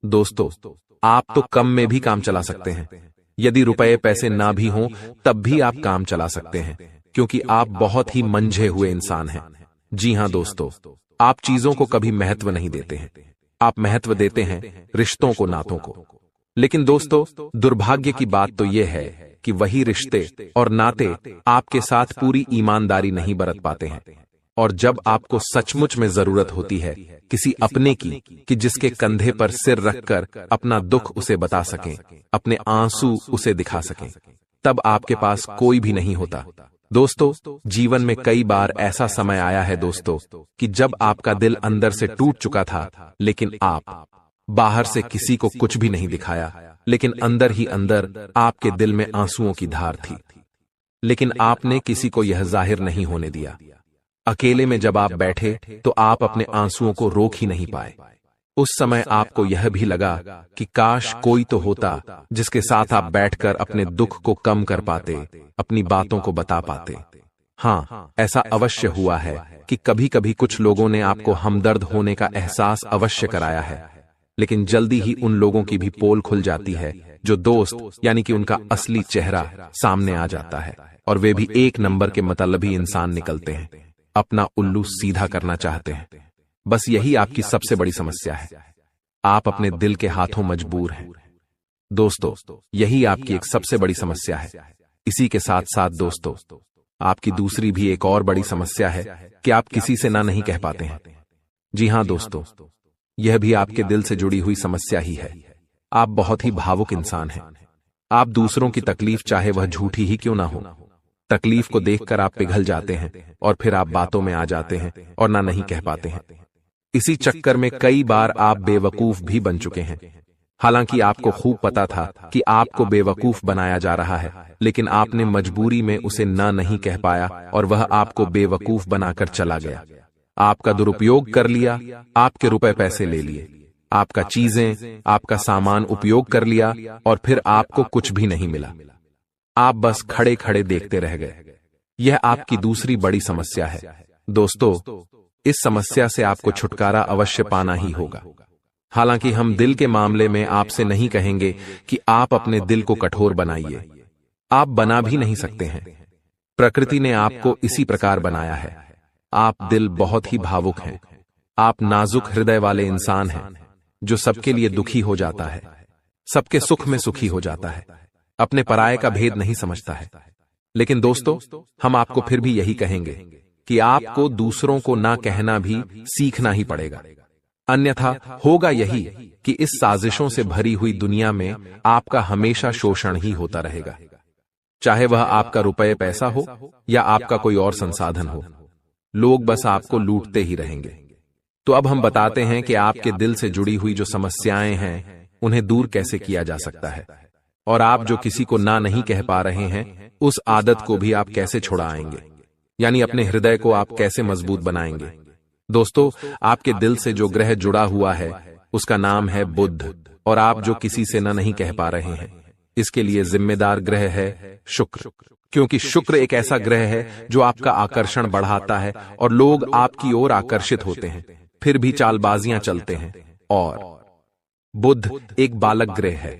दोस्तों, आप तो कम में भी काम चला सकते हैं। यदि रुपए पैसे ना भी हों तब भी आप काम चला सकते हैं, क्योंकि आप बहुत ही मंझे हुए इंसान हैं। जी हां दोस्तों, आप चीजों को कभी महत्व नहीं देते हैं, आप महत्व देते हैं रिश्तों को, नातों को। लेकिन दोस्तों, दुर्भाग्य की बात तो यह है कि वही रिश्ते और नाते आपके साथ पूरी ईमानदारी नहीं बरत पाते हैं। और जब आपको सचमुच में जरूरत होती है किसी अपने की, कि जिसके कंधे पर सिर रखकर अपना दुख उसे बता सकें, अपने आंसू उसे दिखा सकें, तब आपके पास कोई भी नहीं होता। दोस्तों, जीवन में कई बार ऐसा समय आया है दोस्तों कि जब आपका दिल अंदर से टूट चुका था, लेकिन आप बाहर से किसी को कुछ भी नहीं दिखाया, लेकिन अंदर ही अंदर आपके दिल में आंसुओं की धार थी। लेकिन आपने किसी को यह जाहिर नहीं होने दिया। अकेले में जब आप बैठे तो आप अपने आंसुओं को रोक ही नहीं पाए। उस समय आपको यह भी लगा कि काश कोई तो होता जिसके साथ आप बैठकर अपने दुख को कम कर पाते, अपनी बातों को बता पाते। हाँ, ऐसा अवश्य हुआ है कि कभी कभी कुछ लोगों ने आपको हमदर्द होने का एहसास अवश्य कराया है, लेकिन जल्दी ही उन लोगों की भी पोल खुल जाती है जो दोस्त यानी कि उनका असली चेहरा सामने आ जाता है, और वे भी एक नंबर के मतलबी इंसान निकलते हैं, अपना उल्लू सीधा करना चाहते हैं। बस यही आपकी सबसे बड़ी समस्या है। आप अपने दिल के हाथों मजबूर हैं। दोस्तों, यही आपकी एक सबसे बड़ी समस्या है। इसी के साथ साथ दोस्तों, आपकी दूसरी भी एक और बड़ी समस्या है कि आप किसी से ना नहीं कह पाते हैं। जी हां दोस्तों, यह भी आपके दिल से जुड़ी हुई समस्या ही है। आप बहुत ही भावुक इंसान हैं। आप दूसरों की तकलीफ चाहे वह झूठी ही क्यों ना हो, तकलीफ को देखकर आप पिघल जाते हैं और फिर आप बातों में आ जाते हैं और ना नहीं कह पाते हैं। इसी चक्कर में कई बार आप बेवकूफ भी बन चुके हैं। हालांकि आपको खूब पता था कि आपको बेवकूफ बनाया जा रहा है, लेकिन आपने मजबूरी में उसे ना नहीं कह पाया और वह आपको बेवकूफ बनाकर चला गया। आपका दुरुपयोग कर लिया, आपके रुपए पैसे ले लिए, आपका चीजें, आपका सामान उपयोग कर लिया और फिर आपको कुछ भी नहीं मिला। आप बस खड़े खड़े देखते रह गए। यह आपकी दूसरी बड़ी समस्या है। दोस्तों, इस समस्या से आपको छुटकारा अवश्य पाना ही होगा। हालांकि हम दिल के मामले में आपसे नहीं कहेंगे कि आप अपने दिल को कठोर बनाइए। आप बना भी नहीं सकते हैं। प्रकृति ने आपको इसी प्रकार बनाया है। आप दिल बहुत ही भावुक हैं। आप नाजुक हृदय वाले इंसान हैं जो सबके लिए दुखी हो जाता है, सबके सुख में सुखी हो जाता है, अपने पराये का भेद नहीं समझता है। लेकिन दोस्तों, हम आपको फिर भी यही कहेंगे कि आपको दूसरों को ना कहना भी सीखना ही पड़ेगा। अन्यथा होगा यही कि इस साजिशों से भरी हुई दुनिया में आपका हमेशा शोषण ही होता रहेगा, चाहे वह आपका रुपये पैसा हो या आपका कोई और संसाधन हो। लोग बस आपको लूटते ही रहेंगे। तो अब हम बताते हैं कि आपके दिल से जुड़ी हुई जो समस्याएं हैं उन्हें दूर कैसे किया जा सकता है, और आप जो किसी को ना नहीं कह पा रहे हैं उस आदत को भी आप कैसे छुड़ाएंगे, यानी अपने हृदय को आप कैसे मजबूत बनाएंगे। दोस्तों, आपके दिल से जो ग्रह जुड़ा हुआ है उसका नाम है बुध, और आप जो किसी से ना नहीं कह पा रहे हैं इसके लिए जिम्मेदार ग्रह है शुक्र, क्योंकि शुक्र एक ऐसा ग्रह है जो आपका आकर्षण बढ़ाता है और लोग आपकी ओर आकर्षित होते हैं, फिर भी चालबाजियां चलते हैं। और बुध एक बालक ग्रह है।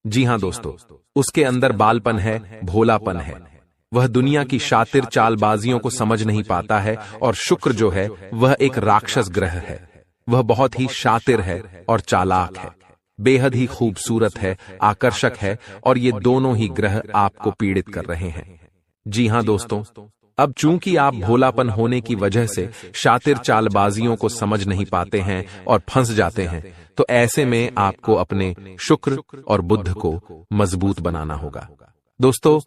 जी हां दोस्तों, उसके अंदर बालपन है, भोलापन है। वह दुनिया की शातिर चालबाजियों को समझ नहीं पाता है, और शुक्र जो है वह एक राक्षस ग्रह है। वह बहुत ही शातिर है और चालाक है, बेहद ही खूबसूरत है, आकर्षक है, और ये दोनों ही ग्रह आपको पीड़ित कर रहे हैं। जी हां दोस्तों, अब चूंकि आप भोलापन होने की वजह से शातिर चालबाजियों को समझ नहीं पाते हैं और फंस जाते हैं, तो ऐसे में आपको अपने शुक्र और बुध को मजबूत बनाना होगा। दोस्तों,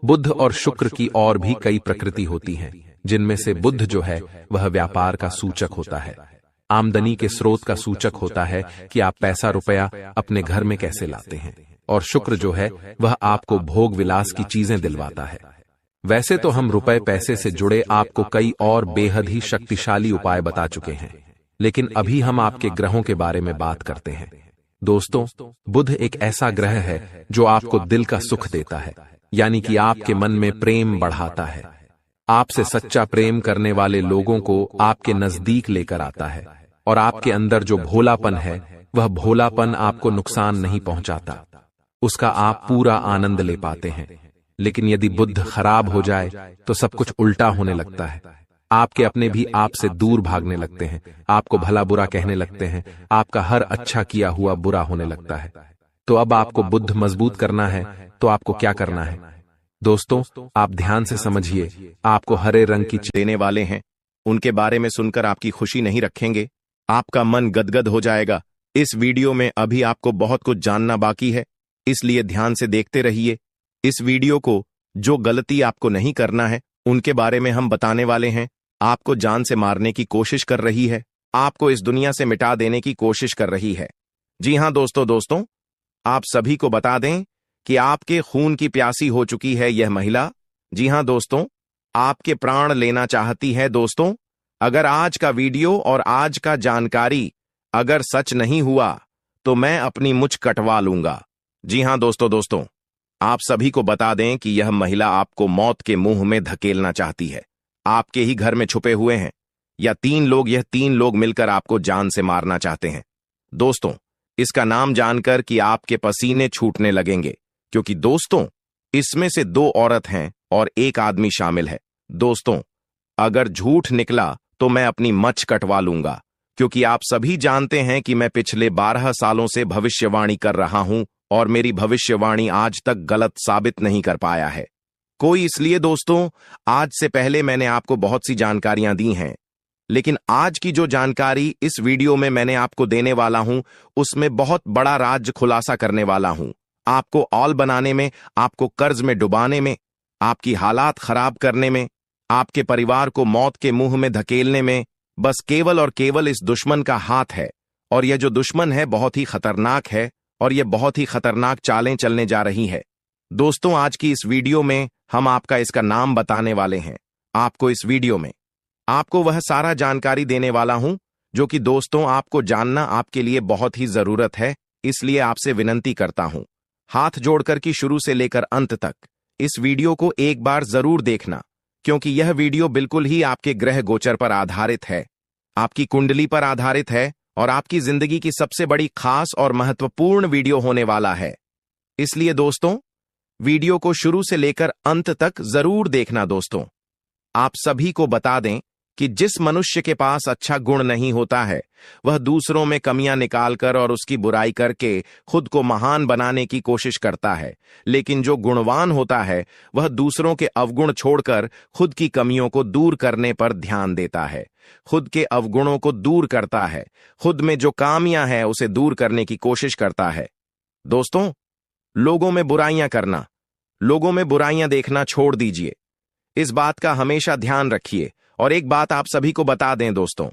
बुध और शुक्र की और भी कई प्रकृति होती हैं, जिनमें से बुध जो है वह व्यापार का सूचक होता है, आमदनी के स्रोत का सूचक होता है कि आप पैसा रुपया अपने घर में कैसे लाते हैं, और शुक्र जो है वह आपको भोग विलास की चीजें दिलवाता है। वैसे तो हम रुपए पैसे से जुड़े आपको कई और बेहद ही शक्तिशाली उपाय बता चुके हैं, लेकिन अभी हम आपके ग्रहों के बारे में बात करते हैं। दोस्तों, बुध एक ऐसा ग्रह है जो आपको दिल का सुख देता है, यानी कि आपके मन में प्रेम बढ़ाता है। आपसे सच्चा प्रेम करने वाले लोगों को आपके नजदीक लेकर आता है, और आपके अंदर जो भोलापन है वह भोलापन आपको नुकसान नहीं पहुंचाता, उसका आप पूरा आनंद ले पाते हैं। लेकिन यदि बुध खराब हो जाए तो सब कुछ उल्टा होने लगता है। आपके अपने भी आपसे दूर भागने लगते हैं, आपको भला बुरा कहने लगते हैं, आपका हर अच्छा किया हुआ बुरा होने लगता है। तो अब आपको बुध मजबूत करना है तो आपको क्या करना है? दोस्तों, आप ध्यान से समझिए। आपको हरे रंग की देने वाले हैं, उनके बारे में सुनकर आपकी खुशी नहीं रखेंगे, आपका मन गदगद हो जाएगा। इस वीडियो में अभी आपको बहुत कुछ जानना बाकी है, इसलिए ध्यान से देखते रहिए। इस वीडियो को जो गलती आपको नहीं करना है उनके बारे में हम बताने वाले हैं। आपको जान से मारने की कोशिश कर रही है, आपको इस दुनिया से मिटा देने की कोशिश कर रही है। जी हाँ दोस्तों, आप सभी को बता दें कि आपके खून की प्यासी हो चुकी है यह महिला। जी हाँ दोस्तों, आपके प्राण लेना चाहती है दोस्तों। अगर आज का वीडियो और आज का जानकारी अगर सच नहीं हुआ तो मैं अपनी मुझ कटवा लूंगा। जी हाँ दोस्तों, आप सभी को बता दें कि यह महिला आपको मौत के मुंह में धकेलना चाहती है। आपके ही घर में छुपे हुए हैं या यह तीन लोग मिलकर आपको जान से मारना चाहते हैं। दोस्तों, इसका नाम जानकर कि आपके पसीने छूटने लगेंगे, क्योंकि दोस्तों इसमें से 2 औरत हैं और 1 आदमी शामिल है। दोस्तों, अगर झूठ निकला तो मैं अपनी मच कटवा लूंगा, क्योंकि आप सभी जानते हैं कि मैं पिछले 12 सालों से भविष्यवाणी कर रहा हूं और मेरी भविष्यवाणी आज तक गलत साबित नहीं कर पाया है कोई। इसलिए दोस्तों, आज से पहले मैंने आपको बहुत सी जानकारियां दी हैं, लेकिन आज की जो जानकारी इस वीडियो में मैंने आपको देने वाला हूं, उसमें बहुत बड़ा राज खुलासा करने वाला हूं। आपको ऑल बनाने में, आपको कर्ज में डुबाने में, आपकी हालात खराब करने में, आपके परिवार को मौत के मुंह में धकेलने में बस केवल और केवल इस दुश्मन का हाथ है। और यह जो दुश्मन है बहुत ही खतरनाक है और यह बहुत ही खतरनाक चालें चलने जा रही है। दोस्तों, आज की इस वीडियो में हम आपका इसका नाम बताने वाले हैं। आपको इस वीडियो में आपको वह सारा जानकारी देने वाला हूं जो कि दोस्तों आपको जानना आपके लिए बहुत ही जरूरत है। इसलिए आपसे विनती करता हूं, हाथ जोड़कर कि शुरू से लेकर अंत तक इस वीडियो को एक बार जरूर देखना, क्योंकि यह वीडियो बिल्कुल ही आपके ग्रह गोचर पर आधारित है, आपकी कुंडली पर आधारित है और आपकी जिंदगी की सबसे बड़ी खास और महत्वपूर्ण वीडियो होने वाला है। इसलिए दोस्तों, वीडियो को शुरू से लेकर अंत तक जरूर देखना। दोस्तों, आप सभी को बता दें कि जिस मनुष्य के पास अच्छा गुण नहीं होता है, वह दूसरों में कमियां निकालकर और उसकी बुराई करके खुद को महान बनाने की कोशिश करता है। लेकिन जो गुणवान होता है, वह दूसरों के अवगुण छोड़कर खुद की कमियों को दूर करने पर ध्यान देता है, खुद के अवगुणों को दूर करता है, खुद में जो कामियां हैं उसे दूर करने की कोशिश करता है। दोस्तों, लोगों में बुराइयां करना, लोगों में बुराइयां देखना छोड़ दीजिए। इस बात का हमेशा ध्यान रखिए। और एक बात आप सभी को बता दें दोस्तों,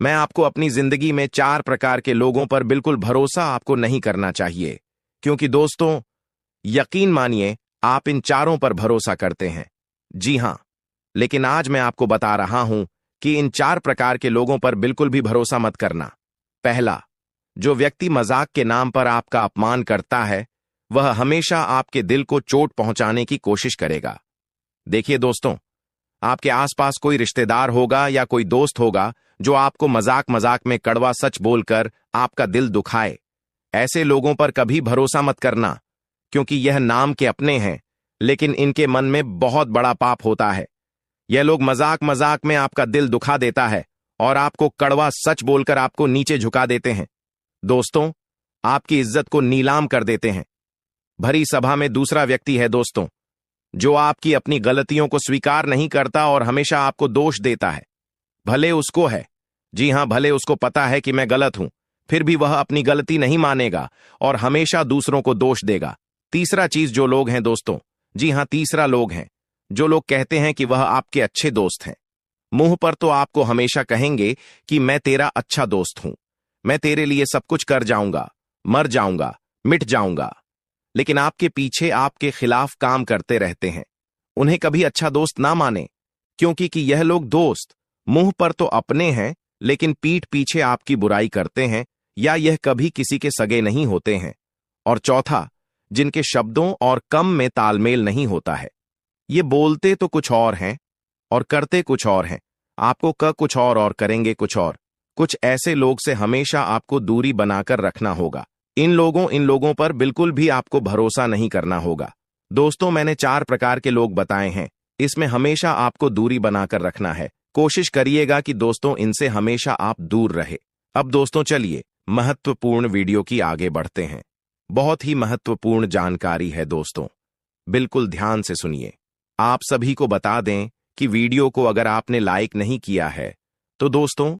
मैं आपको अपनी जिंदगी में 4 प्रकार के लोगों पर बिल्कुल भरोसा आपको नहीं करना चाहिए, क्योंकि दोस्तों यकीन मानिए आप इन चारों पर भरोसा करते हैं। जी हां, लेकिन आज मैं आपको बता रहा हूं कि इन 4 प्रकार के लोगों पर बिल्कुल भी भरोसा मत करना। पहला, जो व्यक्ति मजाक के नाम पर आपका अपमान करता है, वह हमेशा आपके दिल को चोट पहुंचाने की कोशिश करेगा। देखिए दोस्तों, आपके आसपास कोई रिश्तेदार होगा या कोई दोस्त होगा जो आपको मजाक मजाक में कड़वा सच बोलकर आपका दिल दुखाए। ऐसे लोगों पर कभी भरोसा मत करना, क्योंकि यह नाम के अपने हैं, लेकिन इनके मन में बहुत बड़ा पाप होता है। यह लोग मजाक मजाक में आपका दिल दुखा देता है और आपको कड़वा सच बोलकर आपको नीचे झुका देते हैं। दोस्तों, आपकी इज्जत को नीलाम कर देते हैं। भरी सभा में दूसरा व्यक्ति है दोस्तों, जो आपकी अपनी गलतियों को स्वीकार नहीं करता और हमेशा आपको दोष देता है। भले उसको है, जी हां, भले उसको पता है कि मैं गलत हूं, फिर भी वह अपनी गलती नहीं मानेगा और हमेशा दूसरों को दोष देगा। तीसरा चीज जो लोग हैं दोस्तों, जी हां, तीसरा लोग हैं जो लोग कहते हैं कि वह आपके अच्छे दोस्त हैं। मुंह पर तो आपको हमेशा कहेंगे कि मैं तेरा अच्छा दोस्त हूं, मैं तेरे लिए सब कुछ कर जाऊंगा, मर जाऊंगा, मिट जाऊंगा, लेकिन आपके पीछे आपके खिलाफ काम करते रहते हैं। उन्हें कभी अच्छा दोस्त ना माने, क्योंकि कि यह लोग दोस्त मुंह पर तो अपने हैं, लेकिन पीठ पीछे आपकी बुराई करते हैं, या यह कभी किसी के सगे नहीं होते हैं। और चौथा, जिनके शब्दों और कम में तालमेल नहीं होता है। ये बोलते तो कुछ और हैं और करते कुछ और हैं, आपको कुछ और करेंगे कुछ और। कुछ ऐसे लोग से हमेशा आपको दूरी बनाकर रखना होगा। इन लोगों पर बिल्कुल भी आपको भरोसा नहीं करना होगा। दोस्तों, मैंने 4 प्रकार के लोग बताए हैं, इसमें हमेशा आपको दूरी बनाकर रखना है। कोशिश करिएगा कि दोस्तों इनसे हमेशा आप दूर रहे। अब दोस्तों चलिए महत्वपूर्ण वीडियो की आगे बढ़ते हैं। बहुत ही महत्वपूर्ण जानकारी है दोस्तों, बिल्कुल ध्यान से सुनिए। आप सभी को बता दें कि वीडियो को अगर आपने लाइक नहीं किया है तो दोस्तों